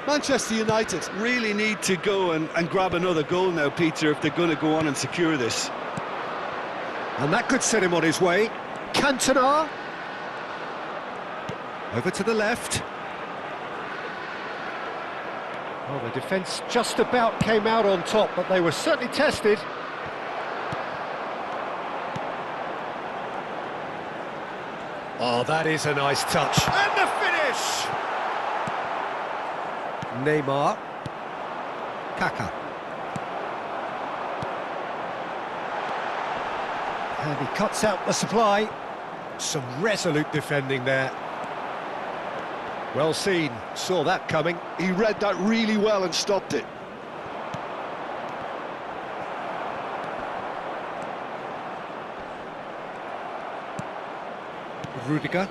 Manchester United really need to go and grab another goal now, Peter, if they're going to go on and secure this. And that could set him on his way. Cantona. Over to the left. Well, the defence just about came out on top, but they were certainly tested. Oh, that is a nice touch. And the finish! Neymar. Kaka. And he cuts out the supply. Some resolute defending there. Well seen, saw that coming. He read that really well and stopped it. Rudiger.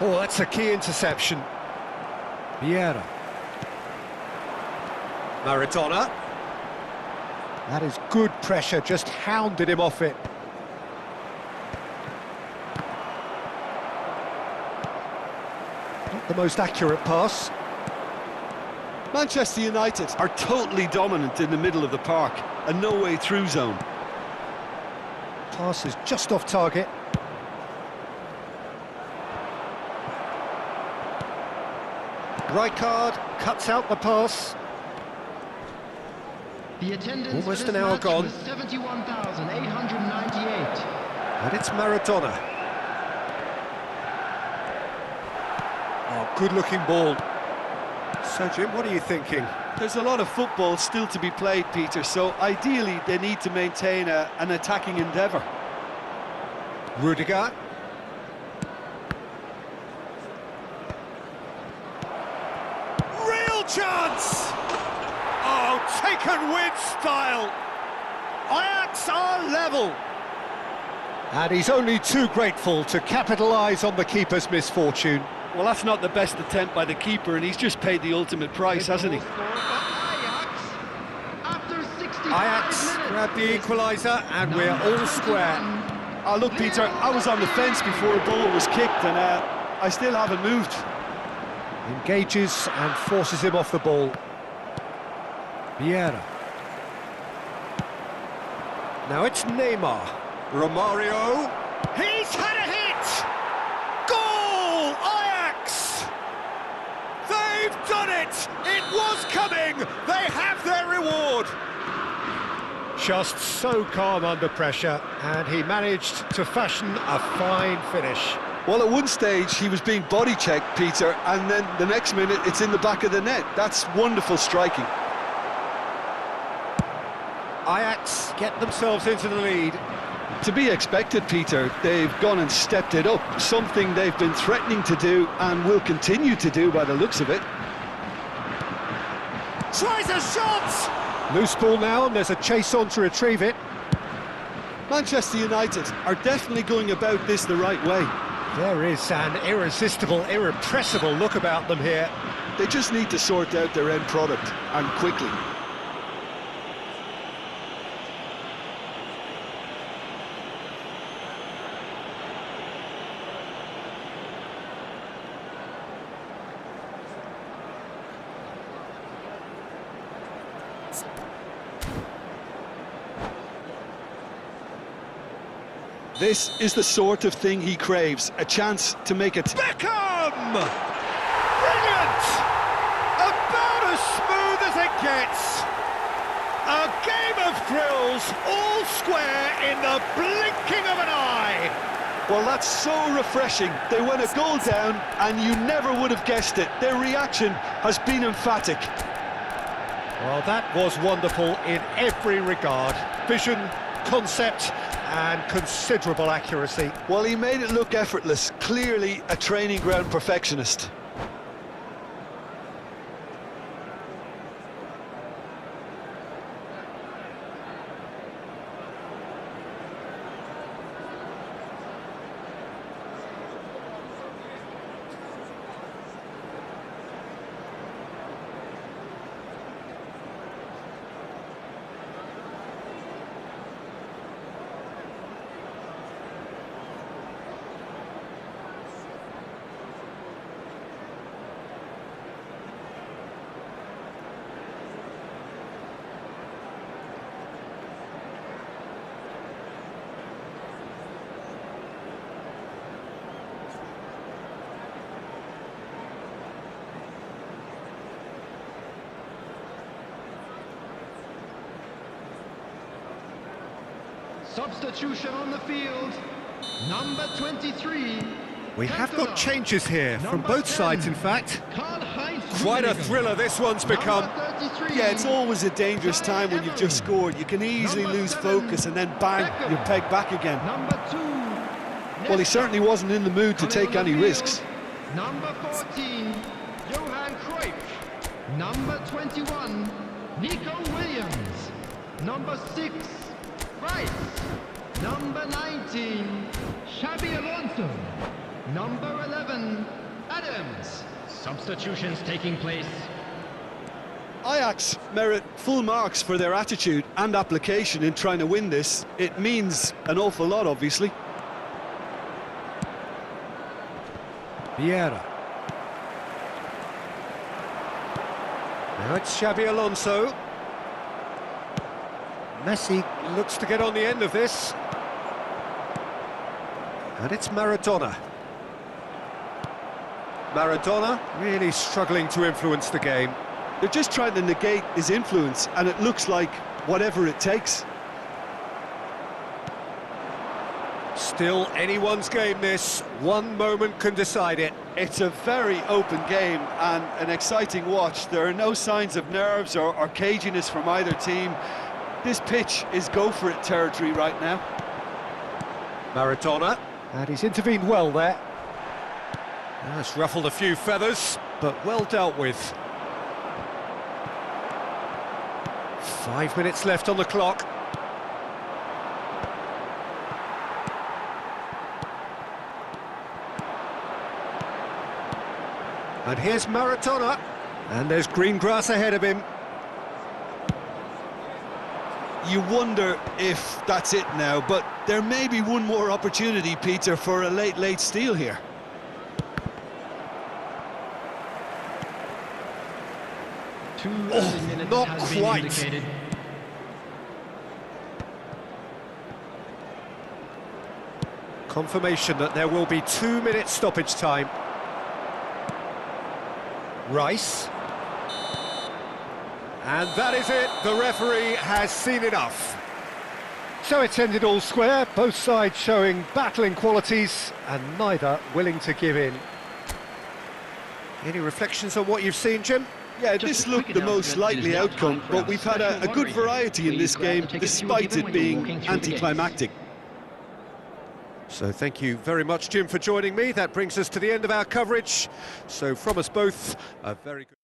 Oh, that's a key interception. Vieira. Maradona. That is good pressure, just hounded him off it. Not the most accurate pass. Manchester United are totally dominant in the middle of the park, a no-way through zone. Pass is just off target. Rijkaard cuts out the pass. The attendance Almost for this an hour match gone. was 71,898. And it's Maradona. Oh, good-looking ball. So, Jim, what are you thinking? There's a lot of football still to be played, Peter, so ideally they need to maintain an attacking endeavour. Rudiger. Real chance! Oh, taken with style. Ajax are level. And he's only too grateful to capitalise on the keeper's misfortune. Well, that's not the best attempt by the keeper, and he's just paid the ultimate price, hasn't he? Goal scored by Ajax after 65 Ajax minutes. grab the equaliser, and we're all square. Oh, look, Peter, I was on the fence before the ball was kicked, and I still haven't moved. Engages and forces him off the ball. Vieira. Now it's Neymar. Romario. He's had a hit! Goal! Ajax! They've done it! It was coming! They have their reward! Just so calm under pressure, and he managed to fashion a fine finish. Well, at one stage he was being body checked, Peter, and then the next minute it's in the back of the net. That's wonderful striking. Ajax get themselves into the lead. To be expected, Peter. They've gone and stepped it up, something they've been threatening to do and will continue to do by the looks of it. Tries a shot! Loose ball now, and there's a chase on to retrieve it. Manchester United are definitely going about this the right way. There is an irresistible, irrepressible look about them here. They just need to sort out their end product, and quickly. This is the sort of thing he craves, a chance to make it. Beckham! Brilliant! About as smooth as it gets. A game of thrills, all square in the blinking of an eye. Well, that's so refreshing. They went a goal down, and you never would have guessed it. Their reaction has been emphatic. Well, that was wonderful in every regard. Vision, concept, and considerable accuracy. Well, he made it look effortless. Clearly a training ground perfectionist. Substitution on the field. Number 23. We have got changes here from Number both 10, sides, in fact. Karl-Heinz Quite a Rummenigge. thriller this one's become. Number 33. Yeah, it's always a dangerous time when you've just scored. You can easily Number lose 7, focus and then bang, Beckham. you're pegged back again. Number 2. Well, he Nesta. certainly wasn't in the mood to Coming take on the any field, risks. Number 14, Johan Cruyff. Number 21, Nico Williams. Number 6, Rice. Number 19, Xabi Alonso. Number 11, Adams. Substitutions taking place. Ajax merit full marks for their attitude and application in trying to win this. It means an awful lot, obviously. Vieira. Now it's Xabi Alonso. Messi looks to get on the end of this. And it's Maradona. Maradona really struggling to influence the game. They're just trying to negate his influence, and it looks like whatever it takes. Still anyone's game this. One moment can decide it. It's a very open game and an exciting watch. There are no signs of nerves or caginess from either team. This pitch is go-for-it territory right now. Maradona. And he's intervened well there. That's ruffled a few feathers, but well dealt with. 5 minutes left on the clock. And here's Maradona. And there's green grass ahead of him. You wonder if that's it now, but there may be one more opportunity, Peter, for a late steal here. Not quite. Confirmation that there will be 2 minutes stoppage time. Rice. And that is it. The referee has seen enough. So it's ended all square, both sides showing battling qualities and neither willing to give in. Any reflections on what you've seen, Jim? Yeah, Just this a looked quick the most announcement, likely it is now outcome, time for but our we've had a special good lottery. variety in this Please grab game, the tickets you were despite given it when you were being walking through the gates. anticlimactic. So thank you very much, Jim, for joining me. That brings us to the end of our coverage. So from us both, a very good...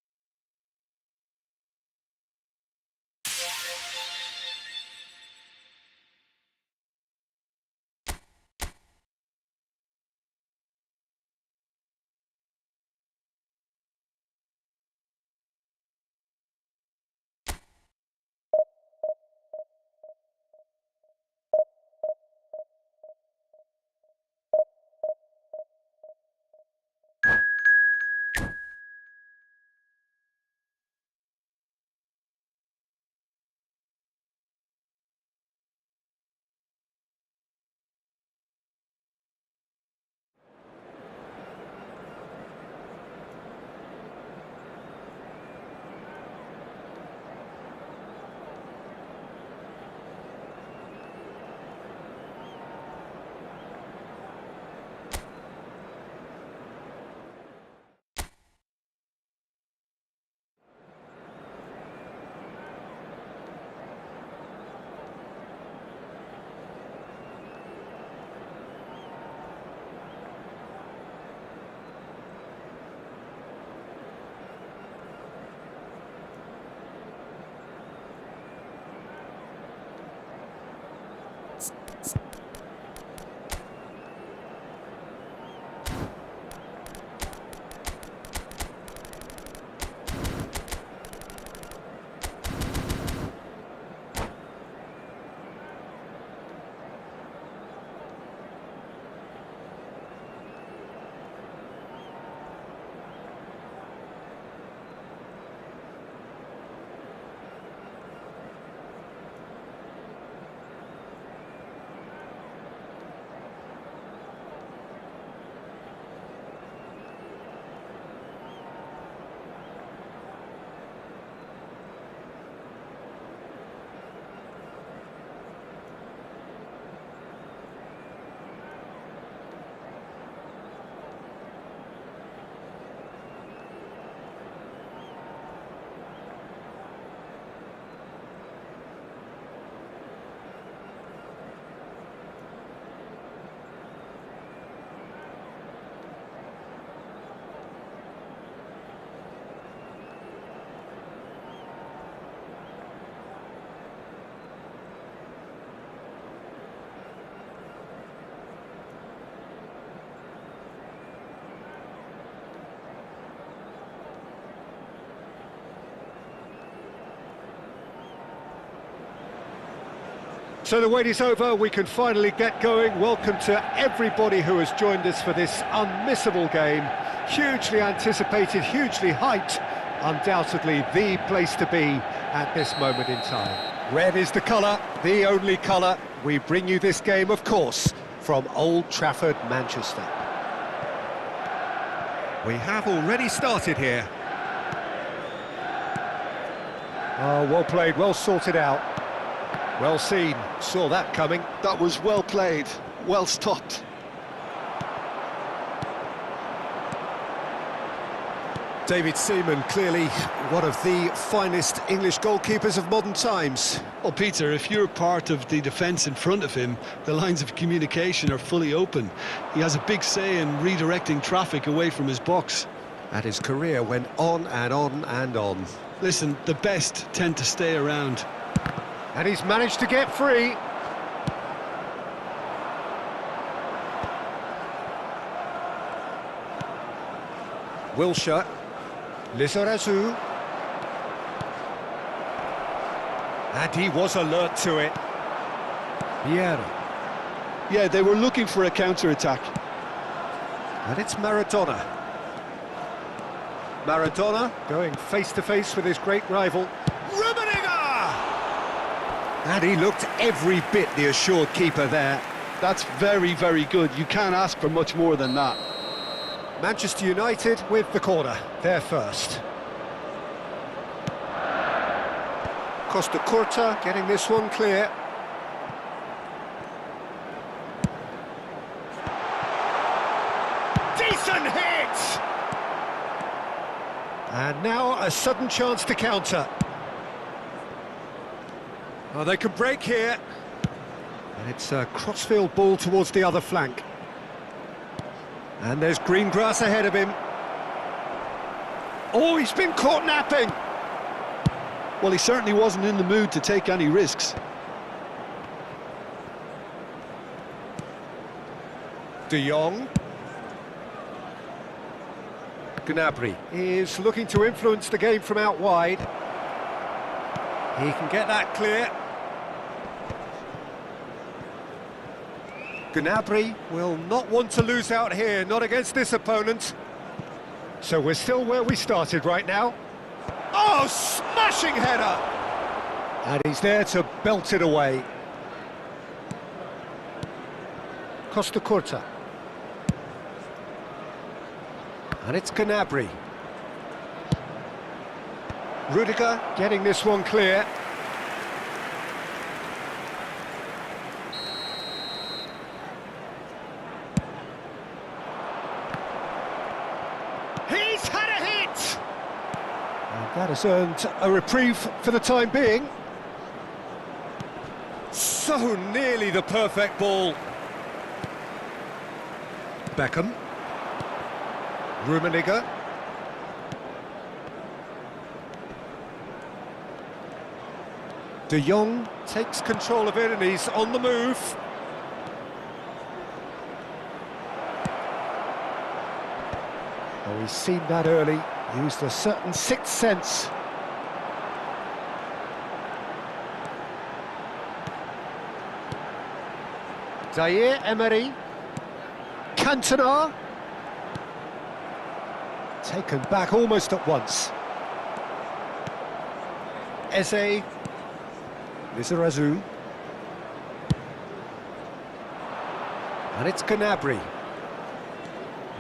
So the wait is over, we can finally get going. Welcome to everybody who has joined us for this unmissable game. Hugely anticipated, hugely hyped, undoubtedly the place to be at this moment in time. Red is the colour, the only colour. We bring you this game, of course, from Old Trafford, Manchester. We have already started here. Oh, well played, well sorted out. Well seen, saw that coming. That was well played, well stopped. David Seaman, clearly one of the finest English goalkeepers of modern times. Well, Peter, if you're part of the defence in front of him, the lines of communication are fully open. He has a big say in redirecting traffic away from his box. And his career went on and on and on. Listen, the best tend to stay around. And he's managed to get free. Wilshere. Lizarazu. And he was alert to it. Vieira. Yeah, they were looking for a counter-attack. And it's Maradona. Maradona going face-to-face with his great rival. And he looked every bit the assured keeper there. That's very, very good. You can't ask for much more than that. Manchester United with the corner, they're first. Costa Curta getting this one clear. Decent hit! And now a sudden chance to counter. Oh, they could break here. And it's a crossfield ball towards the other flank. And there's green grass ahead of him. Oh, he's been caught napping. Well, he certainly wasn't in the mood to take any risks. De Jong. Gnabry is looking to influence the game from out wide. He can get that clear. Gnabry will not want to lose out here, not against this opponent. So we're still where we started right now. Oh, smashing header! And he's there to belt it away. Costa Curta. And it's Gnabry. Rudiger getting this one clear. He's had a hit! And that has earned a reprieve for the time being. So nearly the perfect ball. Beckham. Rummenigge. De Jong takes control of it and he's on the move. Oh, he's seen that early, used a certain sixth sense. Zaire Emery. Cantona. Taken back almost at once. Eze. Lizarazu. And it's Gnabry.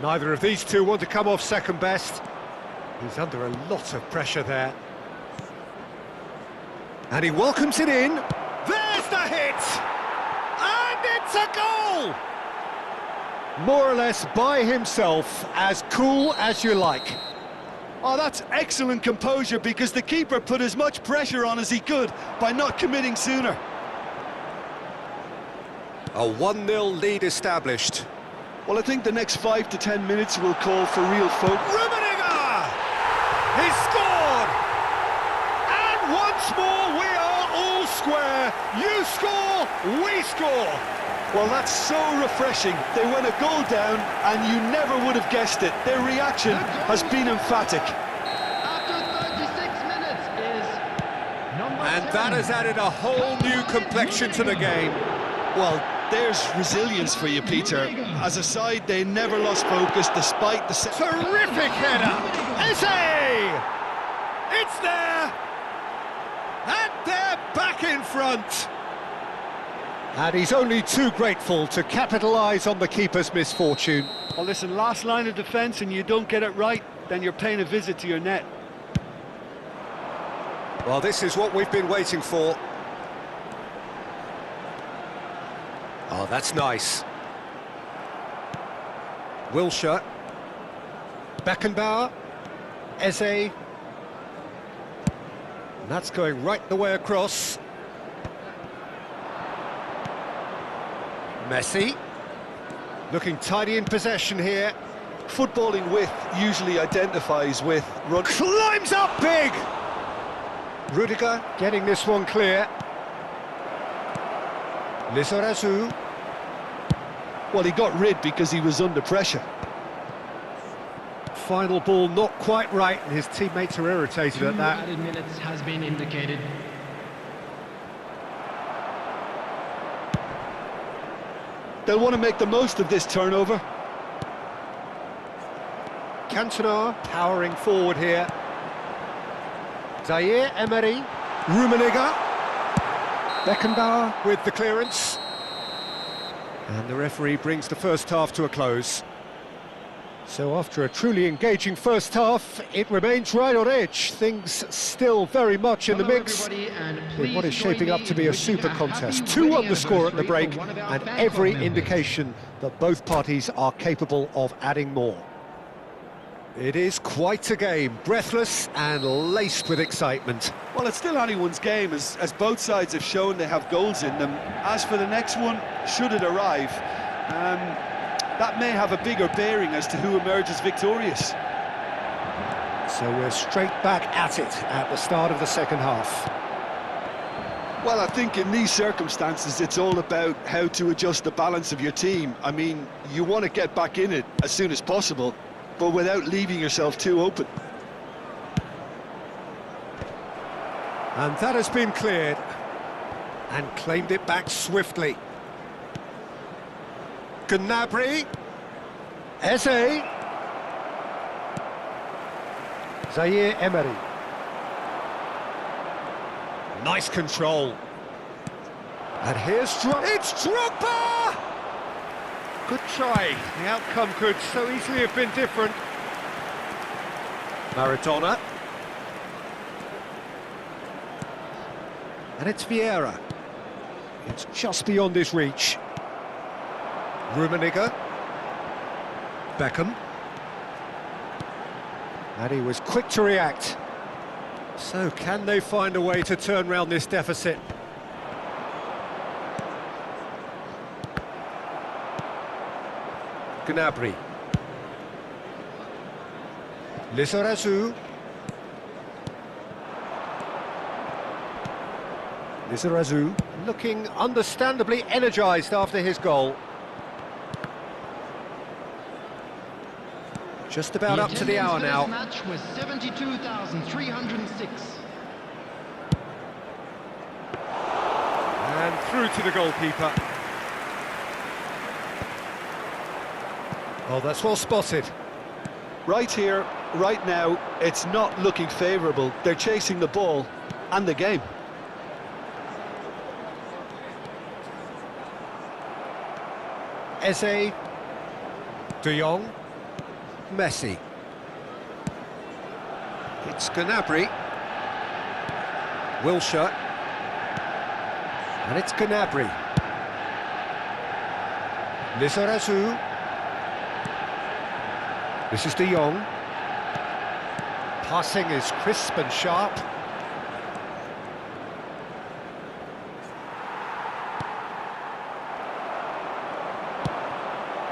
Neither of these two want to come off second best. He's under a lot of pressure there. And he welcomes it in. There's the hit! And it's a goal! More or less by himself, as cool as you like. Oh, that's excellent composure, because the keeper put as much pressure on as he could by not committing sooner. A 1-0 lead established. Well, I think the next 5 to 10 minutes will call for real focus. Rummenigge! He scored! And once more we are all square. You score, we score. Well, that's so refreshing. They went a goal down and you never would have guessed it. Their reaction has been emphatic. After 36 minutes is number And that has added a whole new complexion to the game. Well, there's resilience for you, Peter. As a side, they never lost focus despite the... Terrific header! Eze! It's there! And they're back in front! And he's only too grateful to capitalise on the keeper's misfortune. Well, listen, last line of defence and you don't get it right, then you're paying a visit to your net. Well, this is what we've been waiting for. Oh, that's nice. Wilshere. Beckenbauer. Eze. And that's going right the way across. Messi. Looking tidy in possession here. Footballing width usually identifies with run. Climbs up big! Rudiger getting this one clear. Lizarazu. Well, he got rid because he was under pressure. Final ball not quite right, and his teammates are irritated at that. 2 added minutes has been indicated. They'll want to make the most of this turnover. Cantona powering forward here. Zaire Emery. Rummenigge. Beckenbauer with the clearance. And the referee brings the first half to a close. So after a truly engaging first half, it remains right on edge. Things still very much in the mix. In what is shaping up to be a super contest. 2-1 the score at the break, and every indication that both parties are capable of adding more. It is quite a game, breathless and laced with excitement. Well, it's still anyone's game, as both sides have shown they have goals in them. As for the next one, should it arrive, that may have a bigger bearing as to who emerges victorious. So we're straight back at it at the start of the second half. Well, I think in these circumstances, it's all about how to adjust the balance of your team. I mean, you want to get back in it as soon as possible, but without leaving yourself too open. And that has been cleared, and claimed it back swiftly. Gnabry. Eze. Zaire Emery. Nice control. And here's it's Drogba! Good try. The outcome could so easily have been different. Maradona. And it's Vieira. It's just beyond his reach. Rummenigge. Beckham. And he was quick to react. So can they find a way to turn round this deficit? Gnabry. Lizarazu. Lizarazu looking understandably energised after his goal. Just about up to the hour now. The match was 72,306. And through to the goalkeeper. Oh, that's well spotted. Right here, right now, it's not looking favourable. They're chasing the ball and the game. Eze. De Jong. Messi. It's Gnabry. Wilshere. And it's Gnabry. Lizarazu. This is De Jong. Passing is crisp and sharp.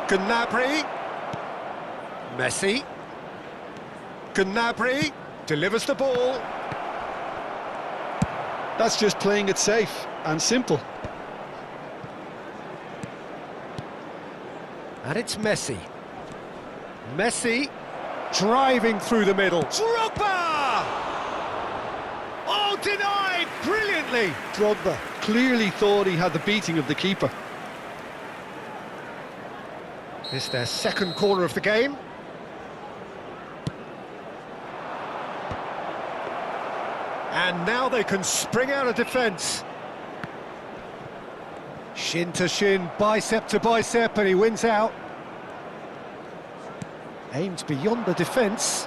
Gnabry. Messi. Gnabry delivers the ball. That's just playing it safe and simple. And it's Messi. Messi driving through the middle. Drogba! Oh, denied! Brilliant brilliantly. Drogba clearly thought he had the beating of the keeper. It's their second corner of the game. And now they can spring out of defence. Shin to shin, bicep to bicep, and he wins out. Aims beyond the defence.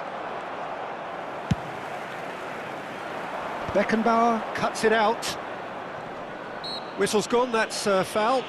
Beckenbauer cuts it out. Whistle's gone, that's a foul.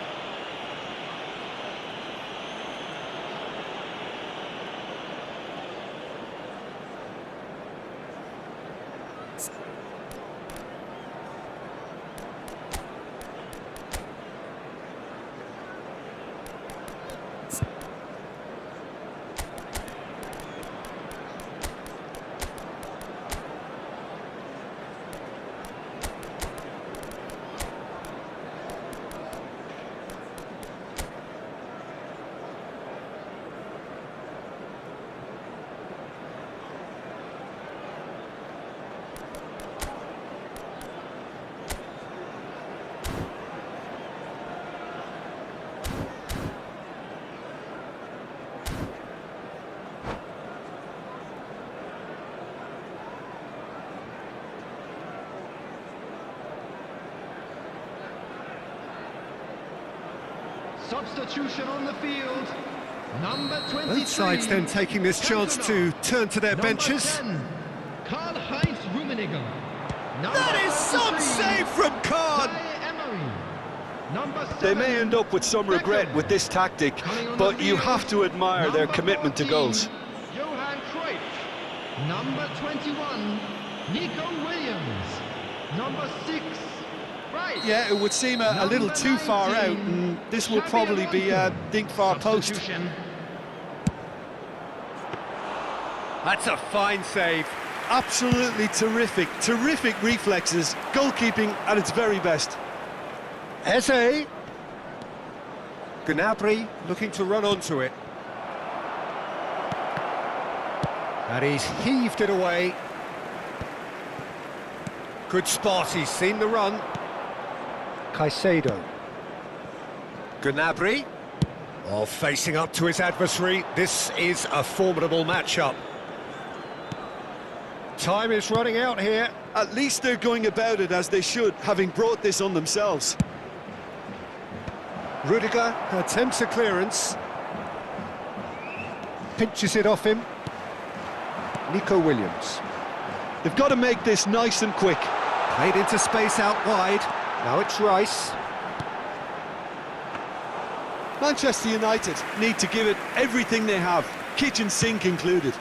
Substitution on the field. Number 23. Both sides then taking this chance to turn to their benches. 10, Karl-Heinz Rummenigge. That is some save from Kahn! They may end up with some regret with this tactic, but you have to admire their commitment to goals. Johan Cruyff. Number 21, Nico Williams. Number 6, Rice. Yeah, it would seem a little too far out, and this will probably be a dink far post. Substitution. That's a fine save. Absolutely terrific reflexes, goalkeeping at its very best. Eze. Gnabry looking to run onto it. And he's heaved it away. Good spot, he's seen the run. Caicedo. Gnabry. Oh, facing up to his adversary. This is a formidable matchup. Time is running out here. At least they're going about it as they should, having brought this on themselves. Rudiger attempts a clearance. Pinches it off him. Nico Williams. They've got to make this nice and quick. Played into space out wide. Now it's Rice. Manchester United need to give it everything they have, kitchen sink included.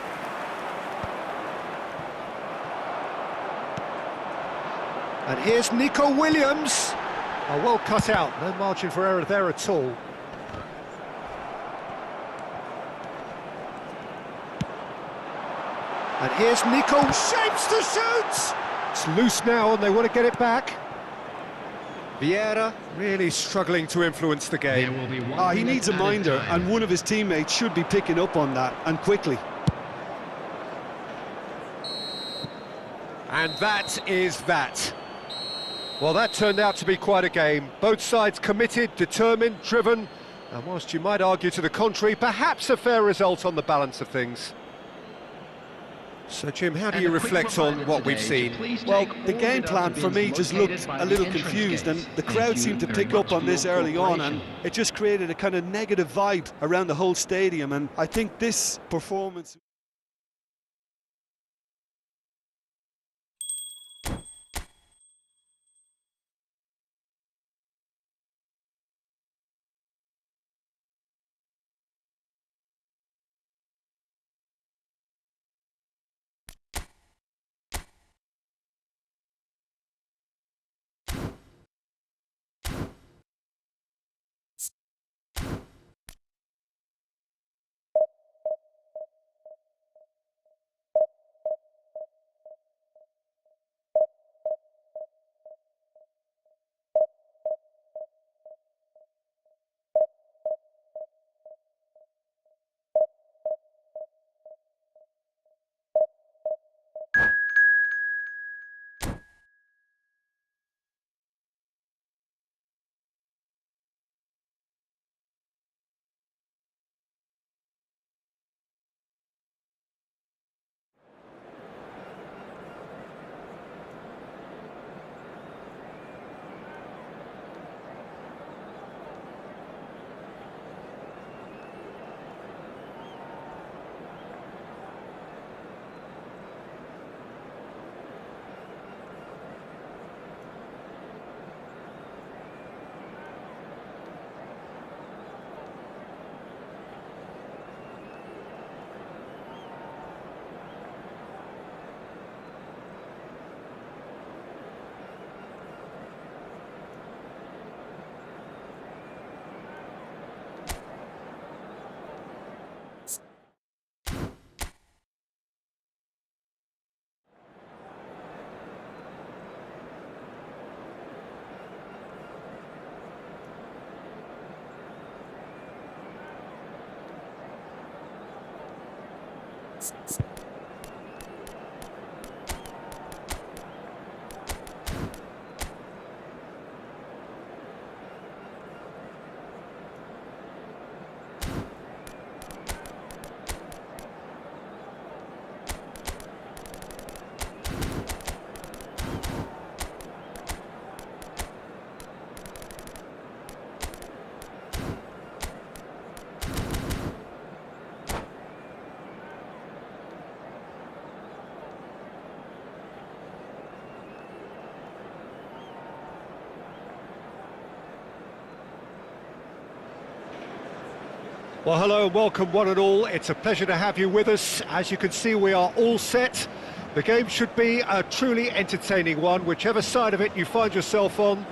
And here's Nico Williams. Oh, well cut out. No margin for error there at all. And here's Nico. Shapes to shoot! It's loose now and they want to get it back. Vieira really struggling to influence the game. There will be one He needs a minute added minder, time. and one of his teammates should be picking up on that, and quickly. And that is that. Well, that turned out to be quite a game. Both sides committed, determined, driven, and whilst you might argue to the contrary, perhaps a fair result on the balance of things. So, Jim, how do you reflect on what we've seen? Well, the game plan for me just looked a little confused, and the crowd seemed to pick up on this early on, and it just created a kind of negative vibe around the whole stadium, and I think this performance... Well, hello and welcome one and all. It's a pleasure to have you with us. As you can see, we are all set. The game should be a truly entertaining one, whichever side of it you find yourself on.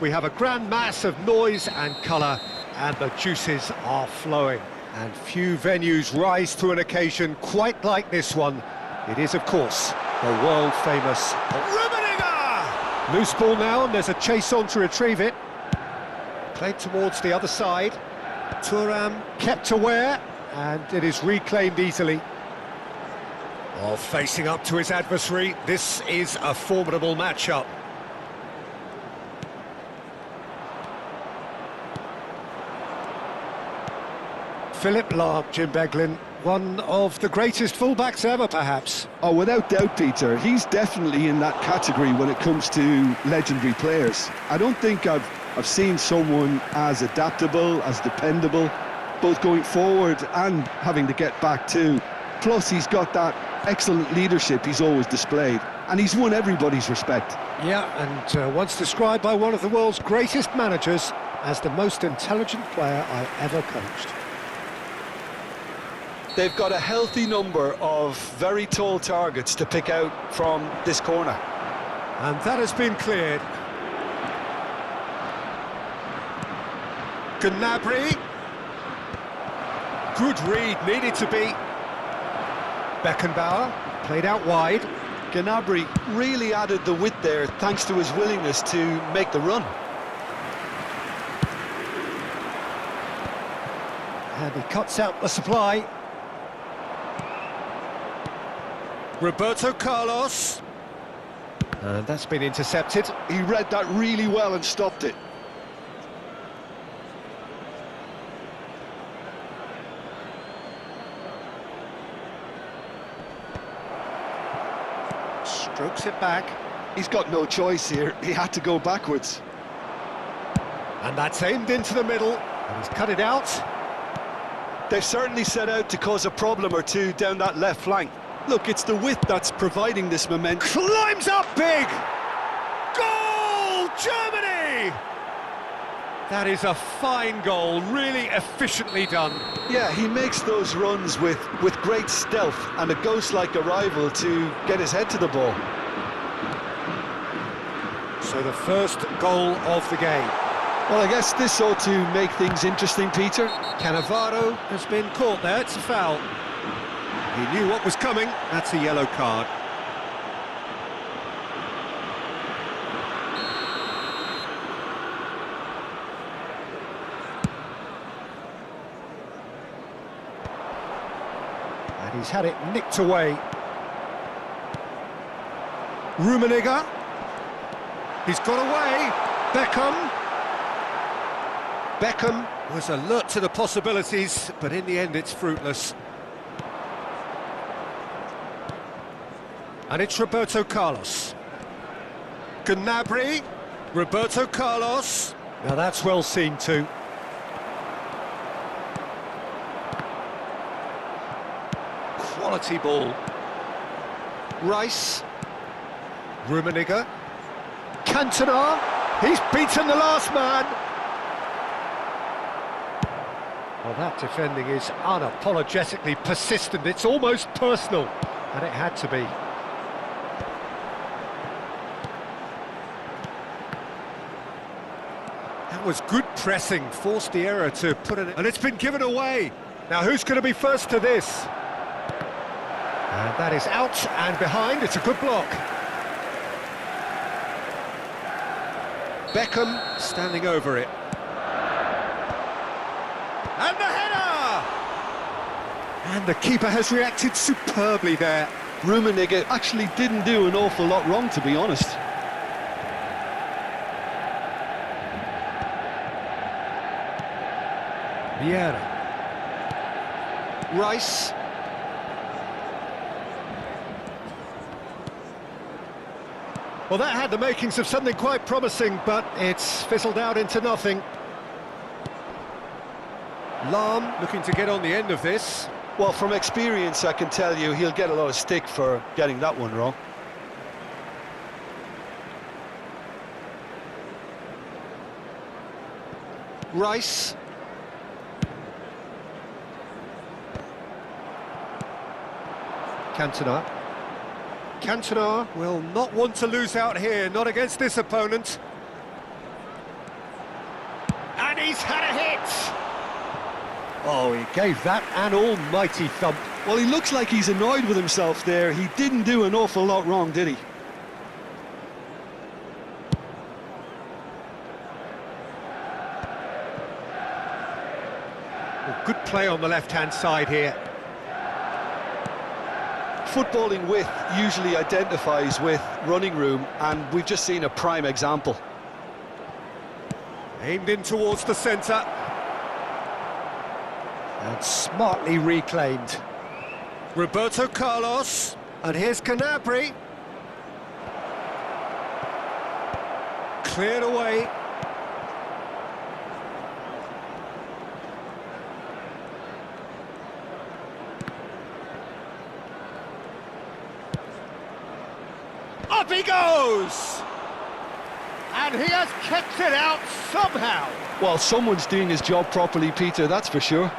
We have a grand mass of noise and colour, and the juices are flowing. And few venues rise to an occasion quite like this one. It is, of course, the world-famous Rummenigge! Loose ball now, and there's a chase on to retrieve it. Played towards the other side. Thuram kept aware, and it is reclaimed easily. While facing up to his adversary, this is a formidable matchup. Philip Lahm, Jim Beglin, one of the greatest fullbacks ever, perhaps. Oh, without doubt, Peter. He's definitely in that category when it comes to legendary players. I don't think I've seen someone as adaptable, as dependable, both going forward and having to get back too. Plus, he's got that excellent leadership he's always displayed, and he's won everybody's respect. Yeah, and once described by one of the world's greatest managers as the most intelligent player I ever coached. They've got a healthy number of very tall targets to pick out from this corner. And that has been cleared. Gnabry. Good read, needed to be. Beckenbauer, played out wide. Gnabry really added the width there thanks to his willingness to make the run. And he cuts out the supply. Roberto Carlos. And that's been intercepted. He read that really well and stopped it. Strokes it back. He's got no choice here. He had to go backwards. And that's aimed into the middle. And he's cut it out. They've certainly set out to cause a problem or two down that left flank. Look, it's the width that's providing this momentum. Climbs up big! Goal! Germany! That is a fine goal, really efficiently done. Yeah, he makes those runs with great stealth and a ghost-like arrival to get his head to the ball. So the first goal of the game. Well, I guess this ought to make things interesting, Peter. Cannavaro has been caught there, it's a foul. He knew what was coming, that's a yellow card. And he's had it nicked away. Rummenigge. He's got away. Beckham was alert to the possibilities, but in the end it's fruitless. And it's Roberto Carlos. Gnabry. Roberto Carlos. Now that's well seen too. Quality ball. Rice. Rummenigge. Cantona. He's beaten the last man. Well, that defending is unapologetically persistent. It's almost personal, and it had to be. That was good pressing, forced the error to put it... And it's been given away. Now, who's going to be first to this? And that is out and behind. It's a good block. Beckham standing over it. And the header! And the keeper has reacted superbly there. Rummenigge actually didn't do an awful lot wrong, to be honest. Vieira. Rice. Well, that had the makings of something quite promising, but it's fizzled out into nothing. Lahm looking to get on the end of this. Well, from experience, I can tell you he'll get a lot of stick for getting that one wrong. Rice. Cantona. Cantona will not want to lose out here, not against this opponent. And he's had a hit! Oh, he gave that an almighty thump. Well, he looks like he's annoyed with himself there. He didn't do an awful lot wrong, did he? Well, good play on the left-hand side here. Footballing width usually identifies with running room, and we've just seen a prime example. Aimed in towards the centre. And smartly reclaimed. Roberto Carlos. And here's Gnabry. Cleared away. Up he goes! And he has kept it out somehow. Well, someone's doing his job properly, Peter, that's for sure.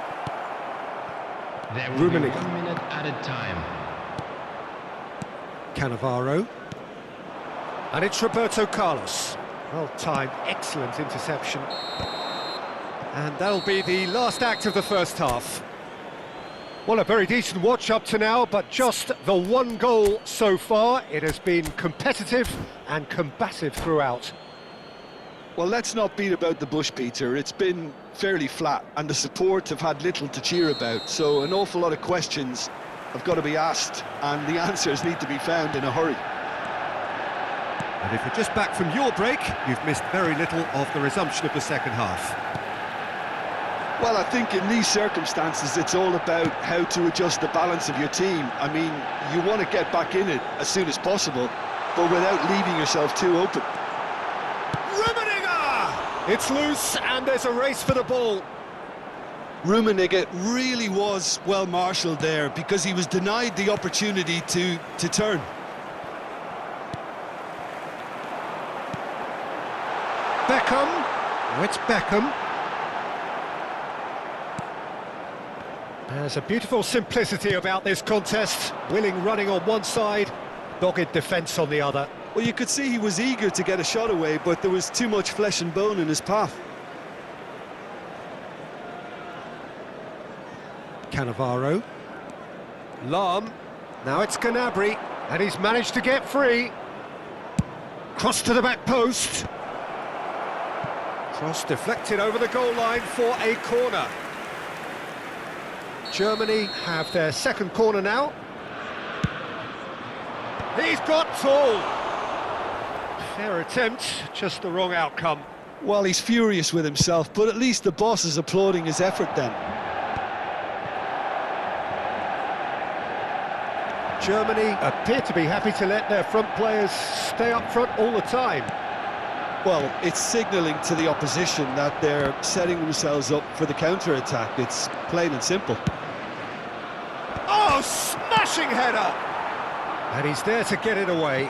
There will be Rummenigge. 1 minute added time. Cannavaro. And it's Roberto Carlos. Well timed, excellent interception. And that'll be the last act of the first half. Well, a very decent watch up to now, but just the one goal so far. It has been competitive and combative throughout. Well, let's not beat about the bush, Peter. It's been fairly flat, and the support have had little to cheer about, so an awful lot of questions have got to be asked, and the answers need to be found in a hurry. And if you're just back from your break, you've missed very little of the resumption of the second half. Well, I think in these circumstances, it's all about how to adjust the balance of your team. I mean, you want to get back in it as soon as possible, but without leaving yourself too open. Rummenigge! It's loose, and there's a race for the ball. Rummenigge really was well marshalled there because he was denied the opportunity to turn. Beckham. Oh, it's Beckham. There's a beautiful simplicity about this contest. Willing running on one side, dogged defence on the other. Well, you could see he was eager to get a shot away, but there was too much flesh and bone in his path. Cannavaro. Lahm. Now it's Gnabry, and he's managed to get free. Cross to the back post. Cross deflected over the goal line for a corner. Germany have their second corner now. He's got tall. Fair attempt, just the wrong outcome. Well, he's furious with himself, but at least the boss is applauding his effort then. Germany appear to be happy to let their front players stay up front all the time. Well, it's signalling to the opposition that they're setting themselves up for the counter-attack. It's plain and simple. Oh, smashing header! And he's there to get it away.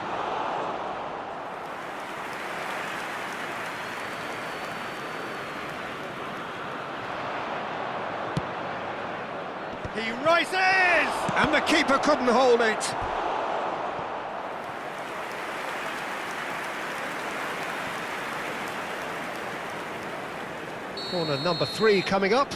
He rises! And the keeper couldn't hold it. Corner number 3 coming up.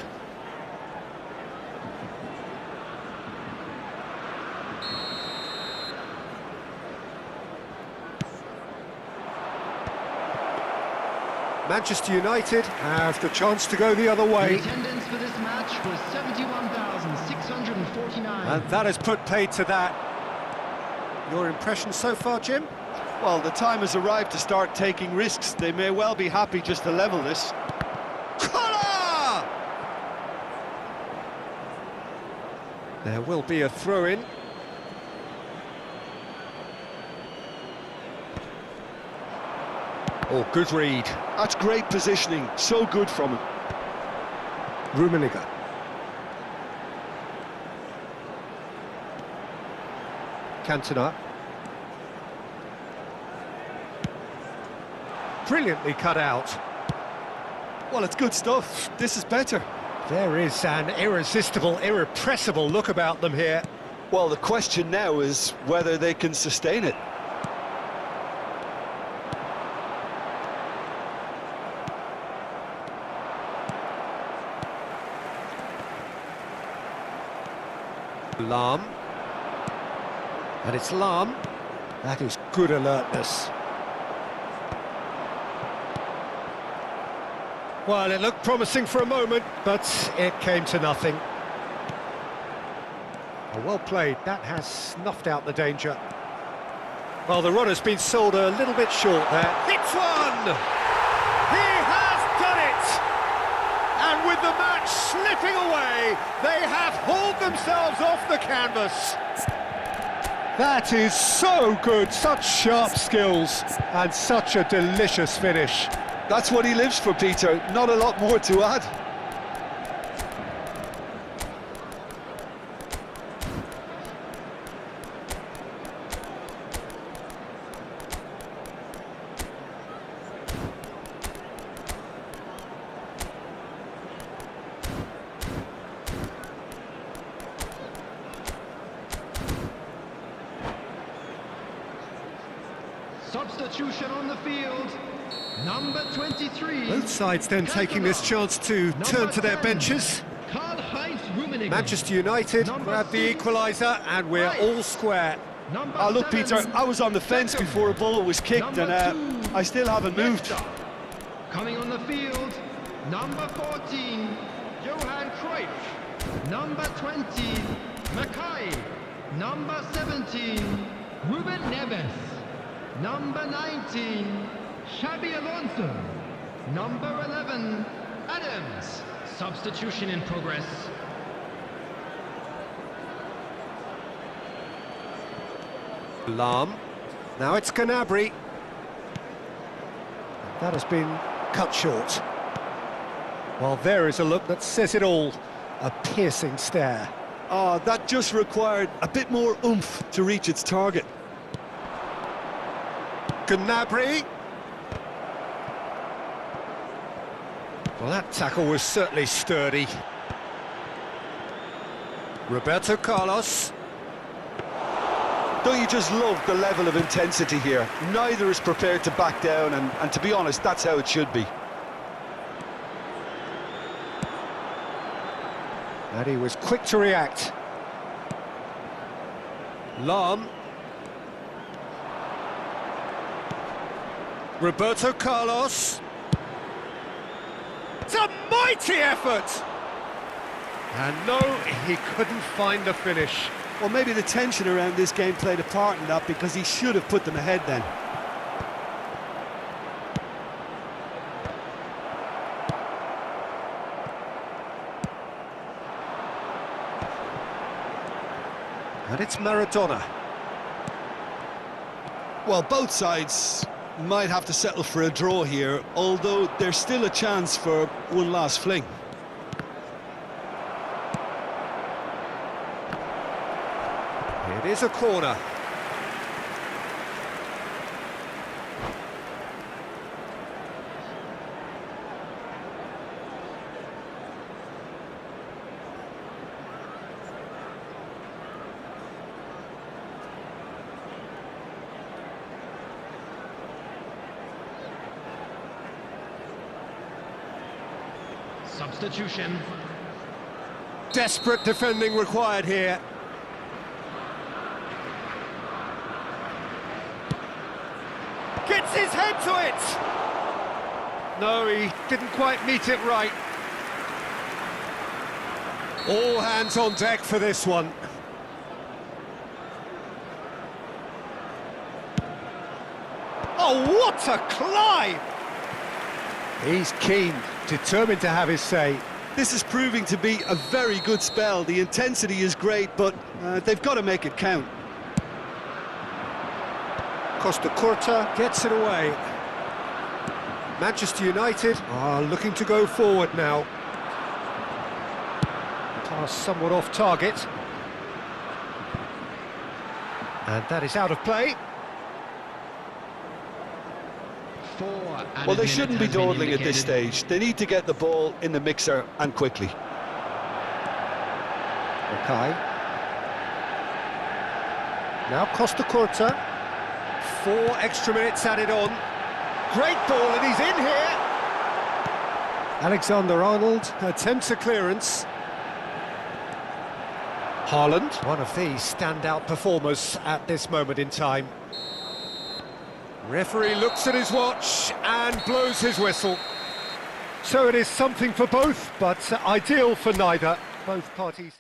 Manchester United have the chance to go the other The way. attendance for this match was 71,604. 49. And that has put paid to that. Your impression so far, Jim? Well, the time has arrived to start taking risks. They may well be happy just to level this. Collar! There will be a throw-in. Oh, good read. That's great positioning. So good from him. Rummenigge. Cantona. Brilliantly cut out. Well, it's good stuff. This is better. There is an irresistible, irrepressible look about them here. Well, the question now is whether they can sustain it. Lahm. And it's Lahm. That is good alertness. Well, it looked promising for a moment, but it came to nothing. Well played. That has snuffed out the danger. Well, the runner's been sold a little bit short there. Hits one! He has done it! And with the match slipping away, they have hauled themselves off the canvas. That is so good, such sharp skills, and such a delicious finish. That's what he lives for, Peter. Not a lot more to add. Substitution on the field. Number 23. Both sides then taking this chance to turn to their benches. Karl-Heinz Rummenigge. Manchester United grab the equaliser, and we're all square. Number Look, Peter, 7. I was on the fence before a ball was kicked, Number and 2. I still haven't moved. Coming on the field, number 14, Johan Cruyff. Number 20, Mackay. Number 17, Ruben Neves. Number 19, Xabi Alonso. Number 11, Adams. Substitution in progress. Lahm. Now it's Gnabry. That has been cut short. Well, there is a look that says it all. A piercing stare. Oh, that just required a bit more oomph to reach its target. Gnabry. Well, that tackle was certainly sturdy. Roberto Carlos. Don't you just love the level of intensity here? Neither is prepared to back down, and to be honest, that's how it should be. And he was quick to react. Lahm. Roberto Carlos. It's a mighty effort! And no, he couldn't find the finish. Well, maybe the tension around this game played a part in that, because he should have put them ahead then. And it's Maradona. Well, both sides might have to settle for a draw here, although there's still a chance for one last fling. It is a corner. Substitution. Desperate defending required here. Gets his head to it! No, he didn't quite meet it right. All hands on deck for this one. Oh, what a climb! He's keen, determined to have his say. This is proving to be a very good spell. The intensity is great, but they've got to make it count. Costa Curta gets it away. Manchester United are looking to go forward now. Pass somewhat off target. And that is out of play. Well, they shouldn't be dawdling at this stage. They need to get the ball in the mixer and quickly. Okay. Now Costa Curta. 4 extra minutes added on. Great ball, and he's in here. Alexander-Arnold attempts a clearance. Haaland, one of these standout performers at this moment in time. Referee looks at his watch and blows his whistle. So it is something for both, but ideal for neither. Both parties.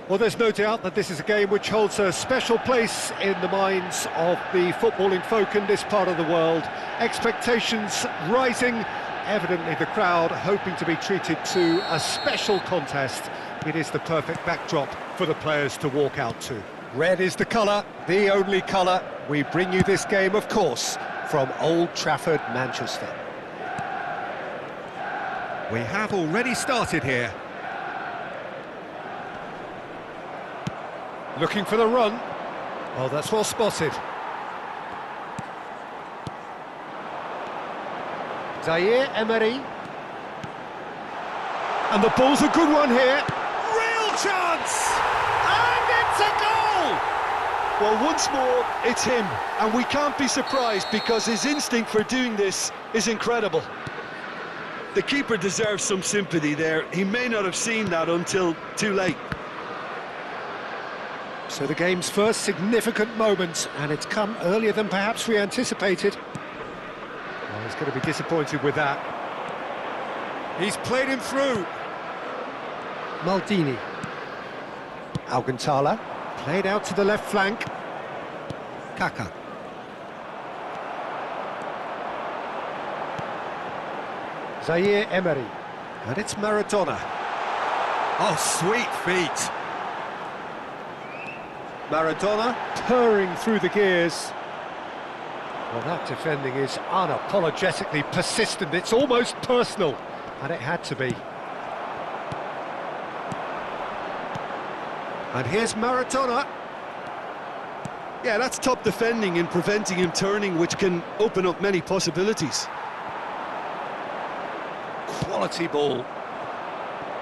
Well, there's no doubt that this is a game which holds a special place in the minds of the footballing folk in this part of the world. Expectations rising, evidently the crowd hoping to be treated to a special contest. It is the perfect backdrop for the players to walk out to. Red is the colour, the only colour. We bring you this game, of course, from Old Trafford, Manchester. We have already started here. Looking for the run. Oh, that's well spotted. Zaire Emery. And the ball's a good one here. Real chance! And it's a goal! Well, once more, it's him. And we can't be surprised because his instinct for doing this is incredible. The keeper deserves some sympathy there. He may not have seen that until too late. So the game's first significant moment, and it's come earlier than perhaps we anticipated. Well, he's going to be disappointed with that. He's played him through. Maldini. Alcantara. Played out to the left flank. Kaka. Zaire Emery. And it's Maradona. Oh, sweet feet. Maradona purring through the gears. Well, that defending is unapologetically persistent. It's almost personal, and it had to be. And here's Maradona. Yeah, that's top defending and preventing him turning, which can open up many possibilities. Quality ball.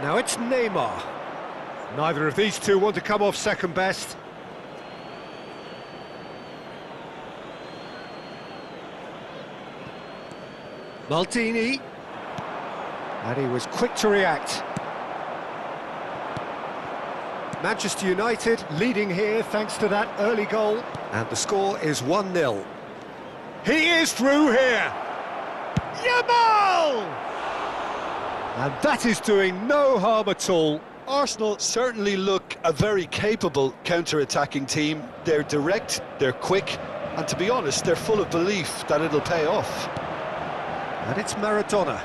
Now it's Neymar. Neither of these two want to come off second best. Maldini. And he was quick to react. Manchester United leading here thanks to that early goal. And the score is 1-0. He is through here. Yamal! And that is doing no harm at all. Arsenal certainly look a very capable counter-attacking team. They're direct, they're quick, and to be honest, they're full of belief that it'll pay off. And it's Maradona.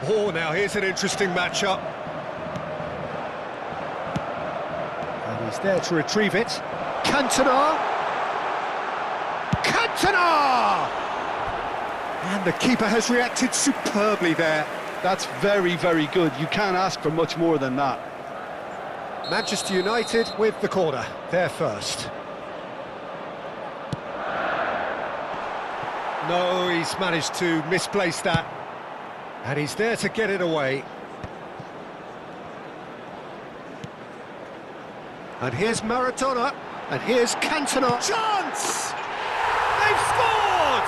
Oh, now here's an interesting matchup. And he's there to retrieve it. Cantona! Cantona! And the keeper has reacted superbly there. That's very, very good. You can't ask for much more than that. Manchester United with the corner. They're first. No, he's managed to misplace that. And he's there to get it away. And here's Maradona. And here's Cantona. Chance! They've scored!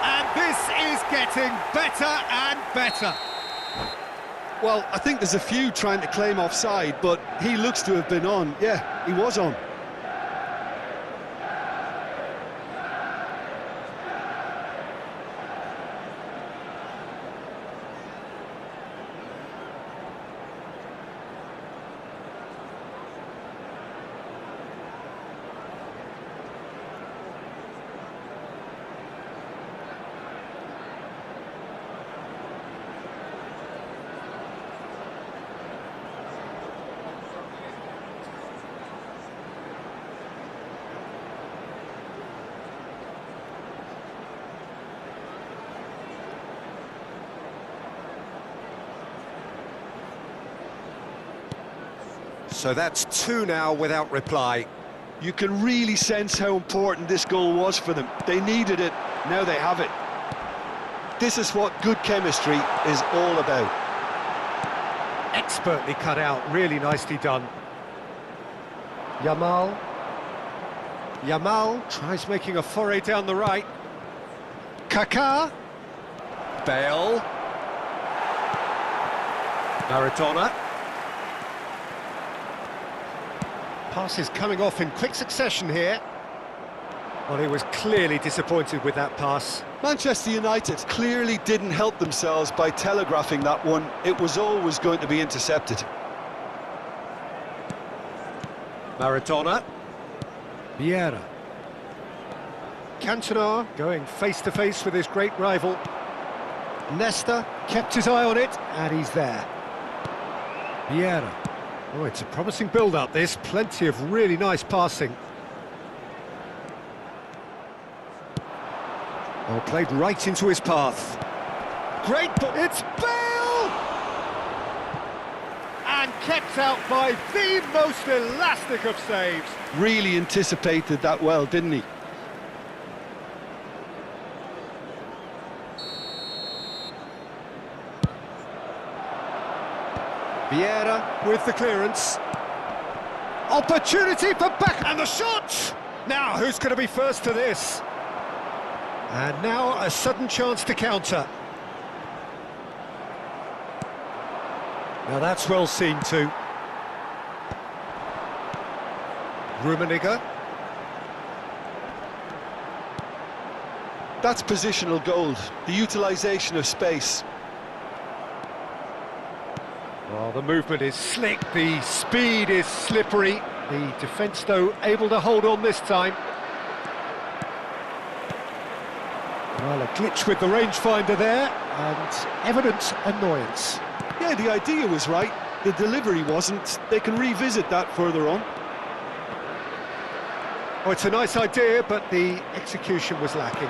And this is getting better and better. Well, I think there's a few trying to claim offside, but he looks to have been on. Yeah, he was on. So that's two now without reply. You can really sense how important this goal was for them. They needed it, now they have it. This is what good chemistry is all about. Expertly cut out, really nicely done. Yamal. Yamal tries making a foray down the right. Kaká. Bale. Maradona. Passes coming off in quick succession here. Well, he was clearly disappointed with that pass. Manchester United clearly didn't help themselves by telegraphing that one. It was always going to be intercepted. Maradona. Vieira. Cantona going face-to-face with his great rival. Nesta kept his eye on it, and he's there. Vieira. Oh, it's a promising build-up, this. Plenty of really nice passing. Oh, played right into his path. Great ball. It's Bale! And kept out by the most elastic of saves. Really anticipated that well, didn't he? Vieira with the clearance. Opportunity for back, and the shot! Now, who's going to be first to this? And now a sudden chance to counter. Now that's well seen too. Rummenigge. That's positional gold, the utilisation of space. Well, the movement is slick, the speed is slippery. The defence, though, able to hold on this time. Well, a glitch with the rangefinder there, and evident annoyance. Yeah, the idea was right, the delivery wasn't. They can revisit that further on. Oh, it's a nice idea, but the execution was lacking.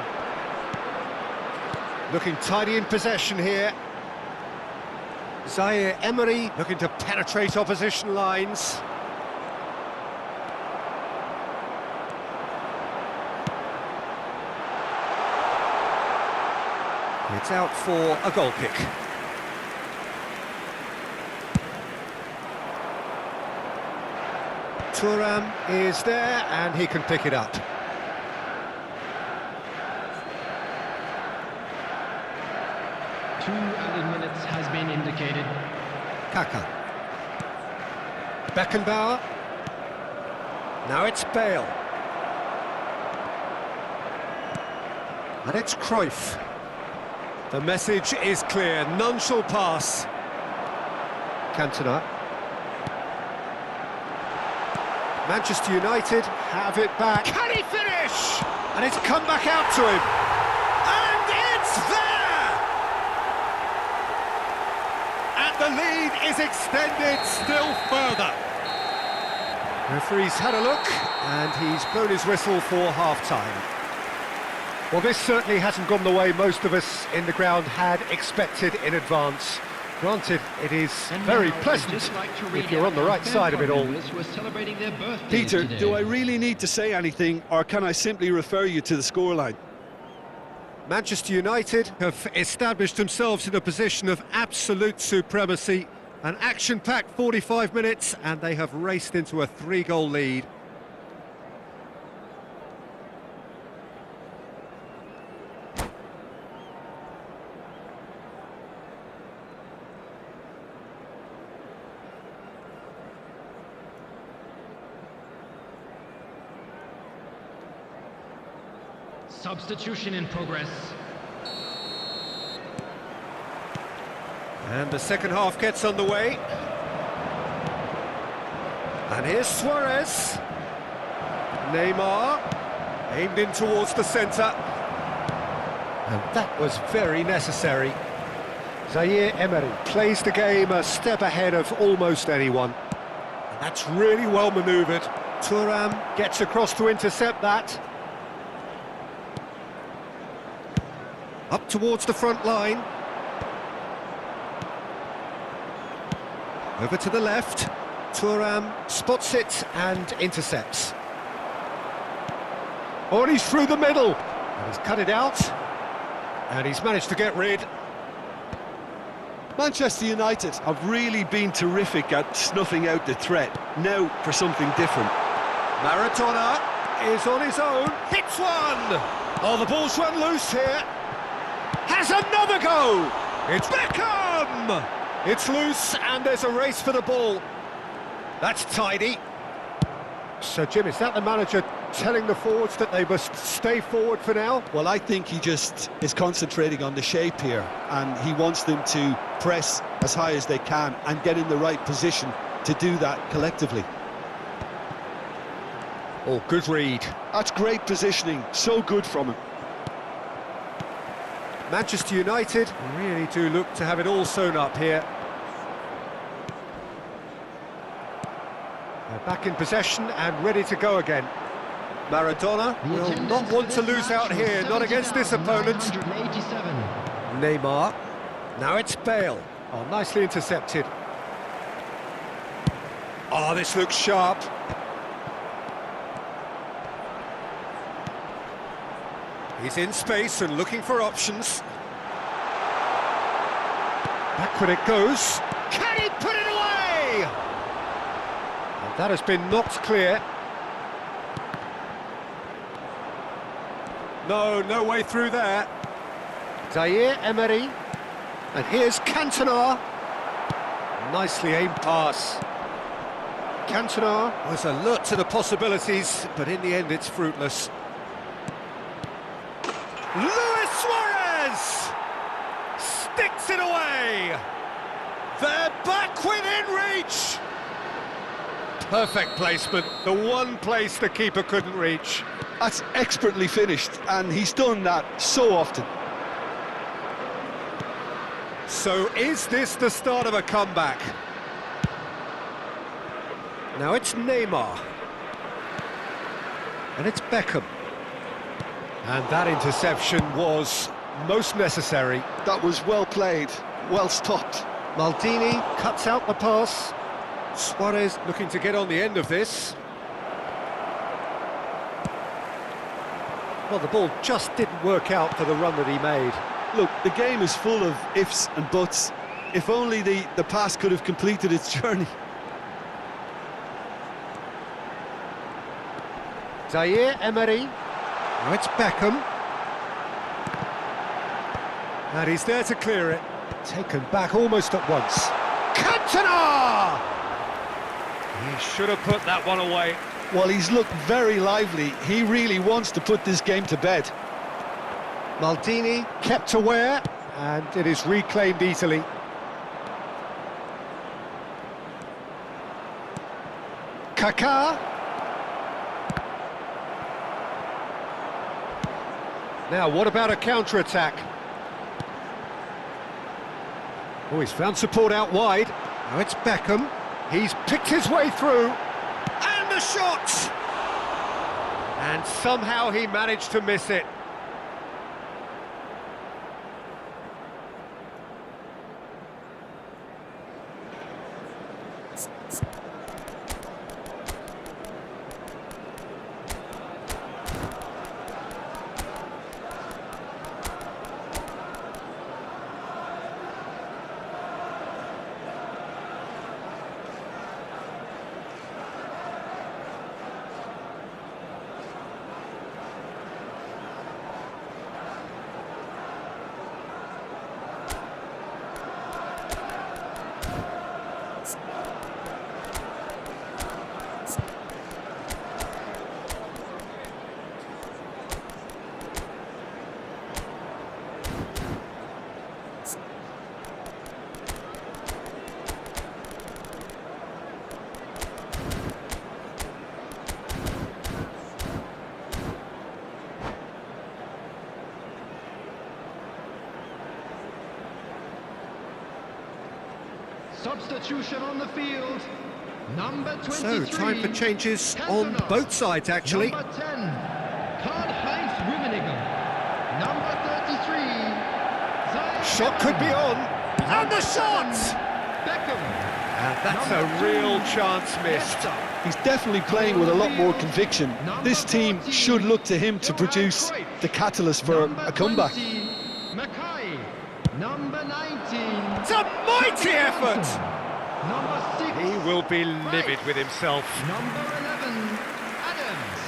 Looking tidy in possession here. Zaire Emery looking to penetrate opposition lines. It's out for a goal kick. Thuram is there and he can pick it up. Two added minutes has been indicated. Kaka. Beckenbauer. Now it's Bale. And it's Cruyff. The message is clear, none shall pass. Cantona. Manchester United have it back. Can he finish? And it's come back out to him. And it's there! And the lead is extended still further. Referee's had a look, and he's blown his whistle for half-time. Well, this certainly hasn't gone the way most of us in the ground had expected in advance. Granted, it is very pleasant if you're on the right side of it all. Peter, do I really need to say anything, or can I simply refer you to the scoreline? Manchester United have established themselves in a position of absolute supremacy. An action-packed 45 minutes, and they have raced into a 3-goal lead. Substitution in progress. And the second half gets underway. And here's Suarez. Neymar, aimed in towards the centre. And that was very necessary. Zaire Emery plays the game a step ahead of almost anyone. And that's really well manoeuvred. Thuram gets across to intercept that. Up towards the front line. Over to the left. Thuram spots it and intercepts. Oh, and he's through the middle. And he's cut it out. And he's managed to get rid. Manchester United have really been terrific at snuffing out the threat. Now for something different. Maradona is on his own. Hits one. Oh, the ball's run loose here. Has another go! It's Beckham! It's loose and there's a race for the ball. That's tidy. So, Jim, is that the manager telling the forwards that they must stay forward for now? Well, I think he just is concentrating on the shape here, and he wants them to press as high as they can and get in the right position to do that collectively. Oh, good read. That's great positioning, so good from him. Manchester United really do look to have it all sewn up here. They're back in possession and ready to go again. Maradona will not want to lose out here, not against this opponent. Neymar. Now it's Bale. Oh, nicely intercepted. Oh, this looks sharp. He's in space and looking for options. Backward it goes. Can he put it away? And that has been knocked clear. No way through there. Zaire Emery. And here's Cantona. Nicely aimed pass. Cantona was alert to the possibilities, but in the end it's fruitless. Luis Suarez sticks it away. They're back within reach. Perfect placement, the one place the keeper couldn't reach. That's expertly finished, and he's done that so often. So is this the start of a comeback? Now it's Neymar. And it's Beckham. And that interception was most necessary. That was well played, well stopped. Maldini cuts out the pass. Suarez looking to get on the end of this. Well, the ball just didn't work out for the run that he made. Look, the game is full of ifs and buts. If only the pass could have completed its journey. Zaire Emery. Now it's Beckham. And he's there to clear it. Taken back almost at once. Cantona! He should have put that one away. Well, he's looked very lively. He really wants to put this game to bed. Maldini kept aware, and it is reclaimed easily. Kaká. Now, what about a counter-attack? Oh, he's found support out wide. Now it's Beckham. He's picked his way through. And the shot! And somehow he managed to miss it. Substitution on the field. Number 23. So, time for changes on both sides, actually. Number 10, Karl-Heinz Rummenigge. Number 33, Zaire Shot could be on. And the shot! Beckham. And that's Number a real 2, chance missed. He's definitely playing with a lot more conviction. This team should look to him to produce the catalyst for a comeback. Mackay. Number 19. It's a mighty effort! Number 6. He will be livid with himself. Number 11, Adams.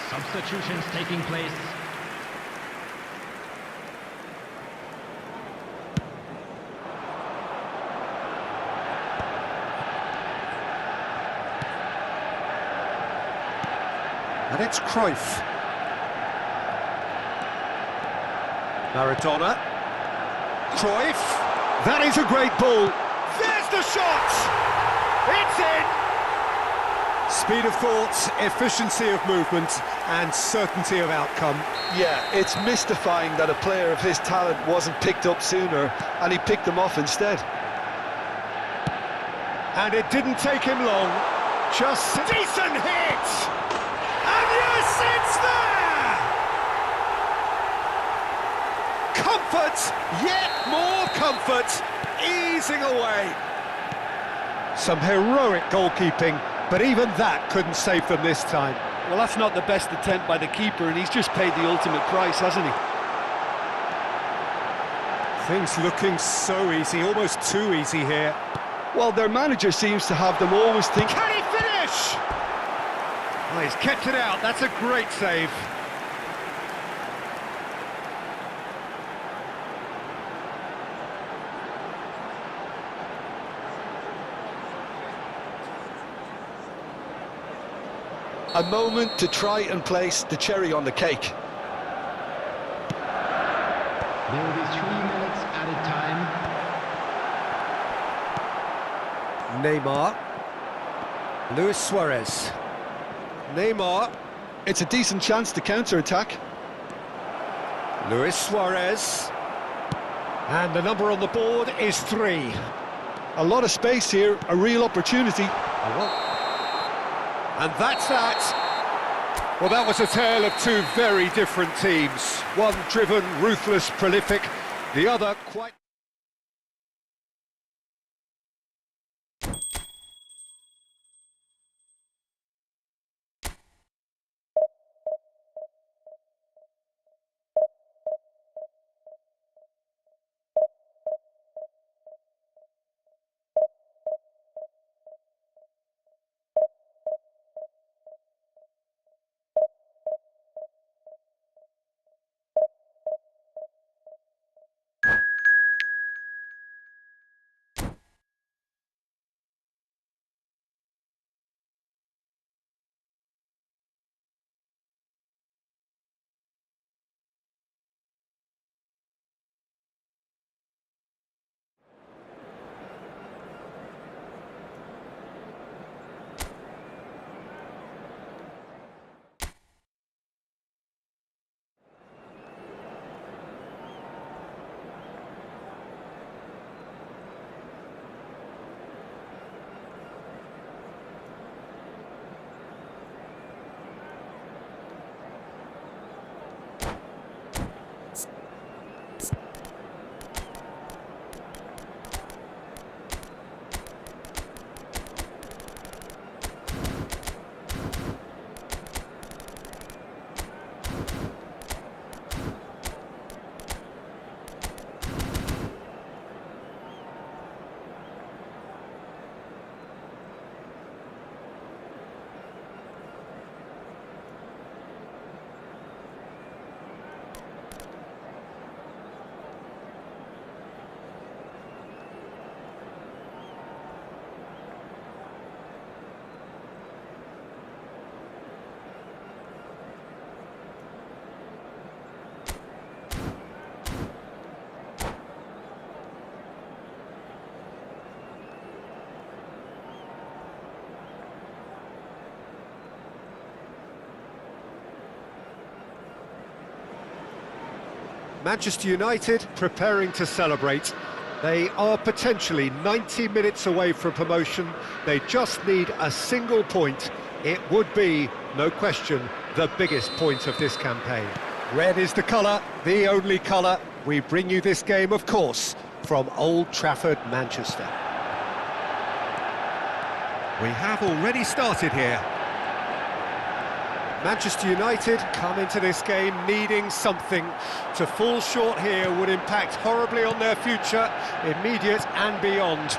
Substitutions taking place. And it's Cruyff. Maradona. Cruyff. That is a great ball. There's the shot! It's in! Speed of thought, efficiency of movement, and certainty of outcome. Yeah, it's mystifying that a player of his talent wasn't picked up sooner, and he picked them off instead. And it didn't take him long. Just decent hit! And yes, it's there! Comfort, yet more comfort, easing away. Some heroic goalkeeping, but even that couldn't save them this time. Well, that's not the best attempt by the keeper, and he's just paid the ultimate price, hasn't he? Things looking so easy, almost too easy here. Well, their manager seems to have them always think... Can he finish? Oh, he's kept it out, that's a great save. A moment to try and place the cherry on the cake. There will be 3 minutes added time. Neymar. Luis Suarez. Neymar. It's a decent chance to counter-attack. Luis Suarez. And the number on the board is 3. A lot of space here, a real opportunity. And that's that. Well, that was a tale of two very different teams. One driven, ruthless, prolific, the other quite... Manchester United preparing to celebrate. They are potentially 90 minutes away from promotion. They just need a single point. It would be, no question, the biggest point of this campaign. Red is the colour, the only colour. We bring you this game, of course, from Old Trafford, Manchester. We have already started here. Manchester United come into this game needing something. To fall short here would impact horribly on their future, immediate and beyond.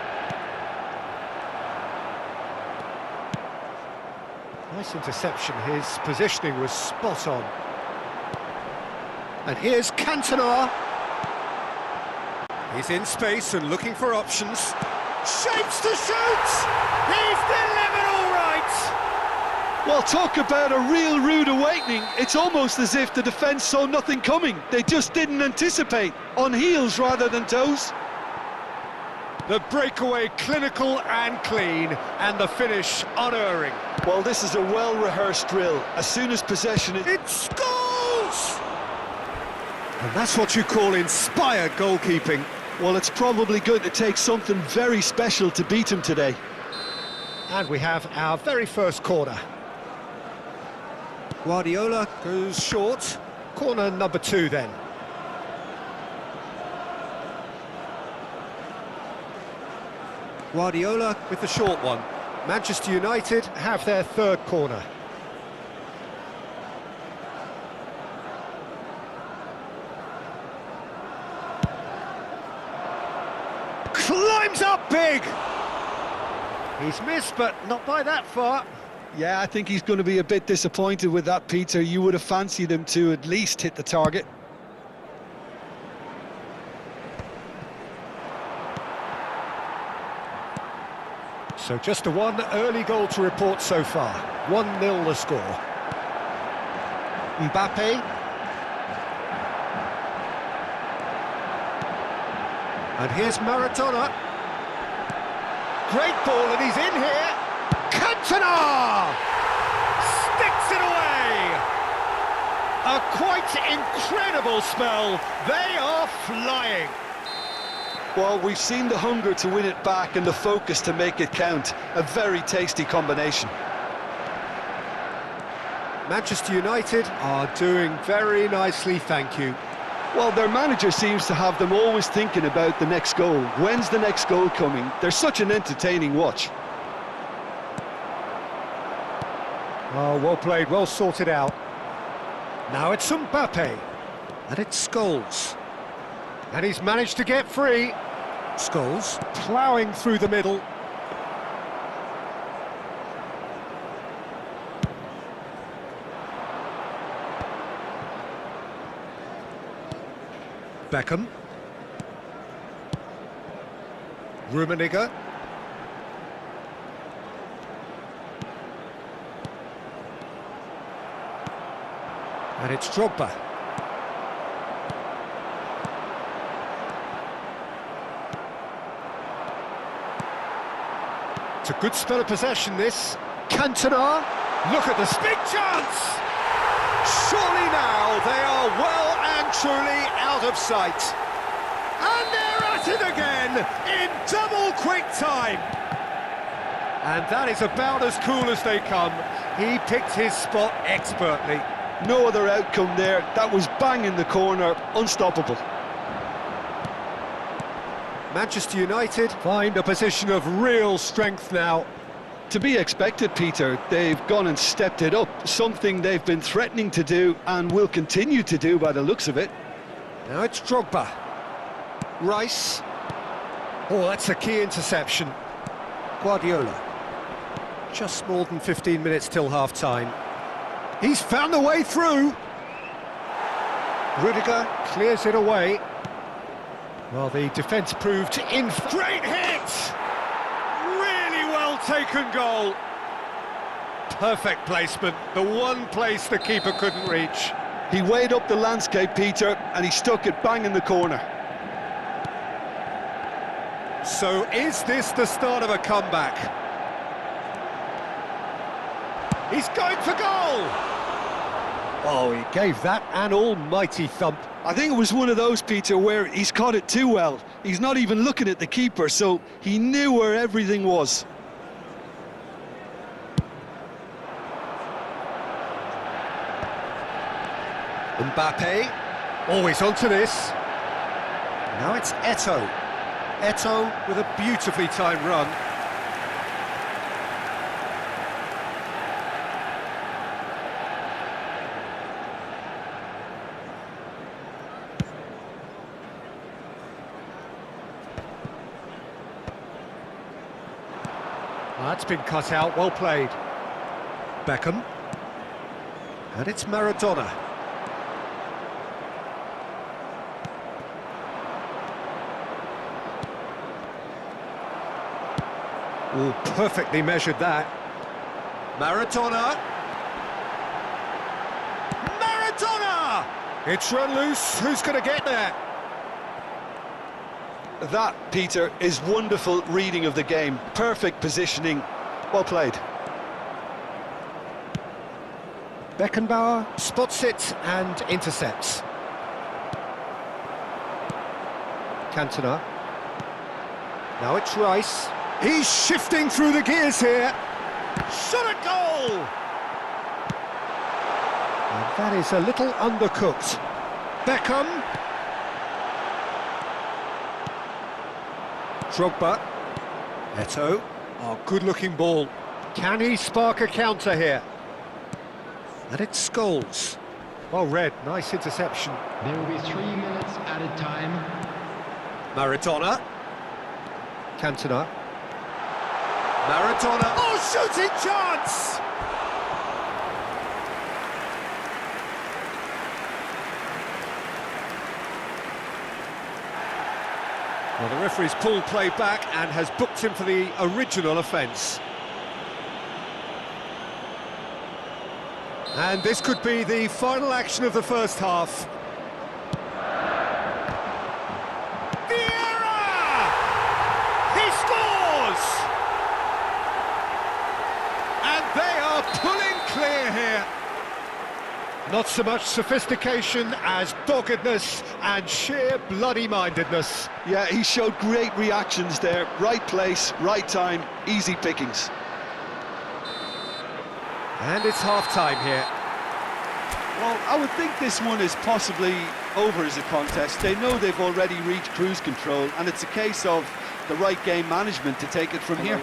Nice interception, his positioning was spot on. And here's Cantona. He's in space and looking for options. Shapes to shoot! He's delivered all right! Well, talk about a real rude awakening. It's almost as if the defence saw nothing coming. They just didn't anticipate, on heels rather than toes. The breakaway clinical and clean, and the finish unerring. Well, this is a well-rehearsed drill. As soon as possession is... It's goals! And that's what you call inspired goalkeeping. Well, it's probably going to take something very special to beat him today. And we have our very first corner. Guardiola goes short. Corner number 2 then. Guardiola with the short one. Manchester United have their third corner. Climbs up big! He's missed, but not by that far. Yeah, I think he's going to be a bit disappointed with that, Peter. You would have fancied him to at least hit the target. So just a one early goal to report so far. 1-0 the score. Mbappe. And here's Maradona. Great ball, and he's in here. Cantona! Sticks it away! A quite incredible spell. They are flying. Well, we've seen the hunger to win it back and the focus to make it count. A very tasty combination. Manchester United are doing very nicely, thank you. Well, their manager seems to have them always thinking about the next goal. When's the next goal coming? They're such an entertaining watch. Oh, well played, well sorted out. Now it's Mbappe, and it's Scholes. And he's managed to get free. Scholes ploughing through the middle. Beckham. Rummenigge. And it's Drogba. It's a good spell of possession, this. Cantona. Look at this big chance! Surely now they are well and truly out of sight. And they're at it again in double quick time. And that is about as cool as they come. He picked his spot expertly. No other outcome there. That was bang in the corner, unstoppable. Manchester United find a position of real strength now. To be expected, Peter. They've gone and stepped it up, something they've been threatening to do and will continue to do by the looks of it. Now it's Drogba. Rice. Oh, that's a key interception. Guardiola. Just more than 15 minutes till half-time. He's found a way through. Rudiger clears it away. Well, the defence proved in. Great hit! Really well taken goal. Perfect placement, the one place the keeper couldn't reach. He weighed up the landscape, Peter, and he stuck it bang in the corner. So is this the start of a comeback? He's going for goal! Oh, he gave that an almighty thump. I think it was one of those, Peter, where he's caught it too well. He's not even looking at the keeper, so he knew where everything was. Mbappe, always onto this. Now it's Eto'o. Eto'o with a beautifully timed run. That's been cut out, well played. Beckham. And it's Maradona. Oh, perfectly measured that. Maradona. Maradona! It's run loose, who's going to get there? That, Peter, is wonderful reading of the game. Perfect positioning. Well played. Beckenbauer spots it and intercepts. Cantona. Now it's Rice. He's shifting through the gears here. Shot at goal! And that is a little undercooked. Beckham. Drogba. Eto'o. Oh, good-looking ball. Can he spark a counter here? And it's Scholes. Well read, nice interception. There will be 3 minutes added time. Maradona. Cantona. Maradona. Oh, shooting chance! Well, the referee's pulled play back and has booked him for the original offence. And this could be the final action of the first half. Vieira! He scores! And they are pulling clear here. Not so much sophistication as doggedness and sheer bloody-mindedness. Yeah, he showed great reactions there. Right place, right time, easy pickings. And it's half-time here. Well, I would think this one is possibly over as a contest. They know they've already reached cruise control, and it's a case of the right game management to take it from here.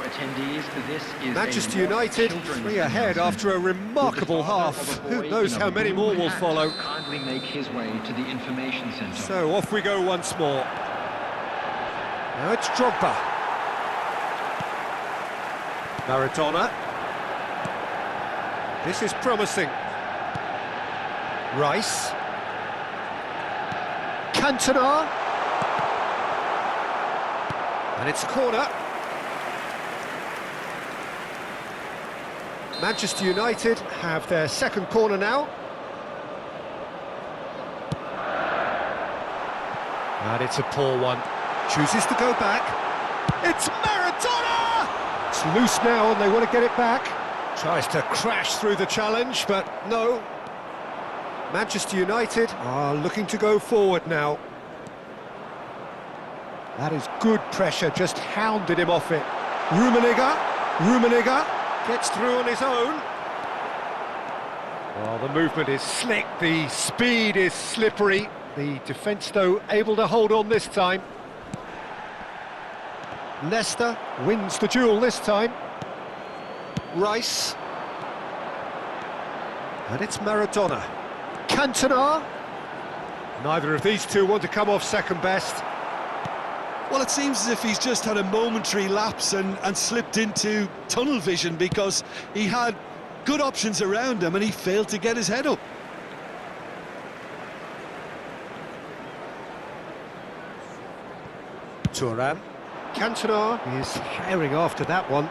Manchester United 3 ahead after a remarkable half. Who knows how many more will follow. Kindly make his way to the information centre. So off we go once more. Now it's Drogba. Maradona. This is promising. Rice. Cantona. And it's a corner. Manchester United have their second corner now. And it's a poor one. Chooses to go back. It's Maradona! It's loose now and they want to get it back. Tries to crash through the challenge, but no. Manchester United are looking to go forward now. That is good pressure, just hounded him off it. Rummenigge gets through on his own. Well, the movement is slick, the speed is slippery. The defence, though, able to hold on this time. Leicester wins the duel this time. Rice. And it's Maradona. Cantona. Neither of these two want to come off second best. Well, it seems as if he's just had a momentary lapse and slipped into tunnel vision, because he had good options around him and he failed to get his head up. Thuram. Cantona is herring after that one.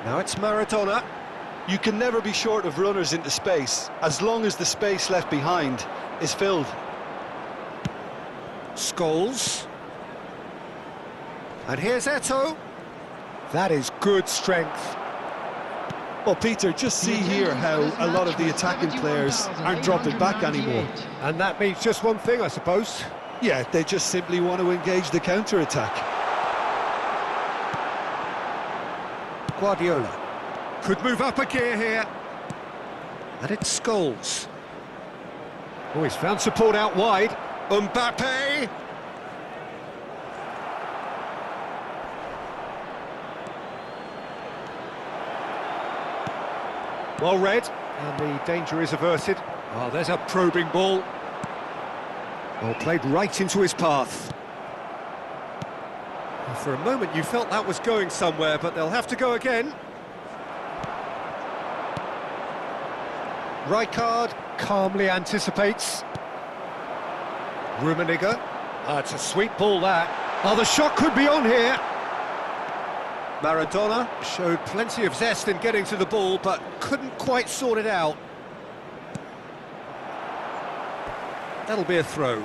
Now it's Maradona. You can never be short of runners into space, as long as the space left behind is filled. Scholes. And here's Eto'o. That is good strength. Well, Peter, just see here how a lot of the attacking players aren't dropping back anymore. And that means just one thing, I suppose. Yeah, they just simply want to engage the counter-attack. Guardiola could move up a gear here. And it's Scholes. Oh, he's found support out wide. Mbappe. Well read, and the danger is averted. Oh, there's a probing ball. Well, played right into his path. Well, for a moment you felt that was going somewhere, but they'll have to go again. Rijkaard calmly anticipates. Rummenigge. It's a sweet ball, that. Oh, the shot could be on here. Maradona showed plenty of zest in getting to the ball, but couldn't quite sort it out. That'll be a throw.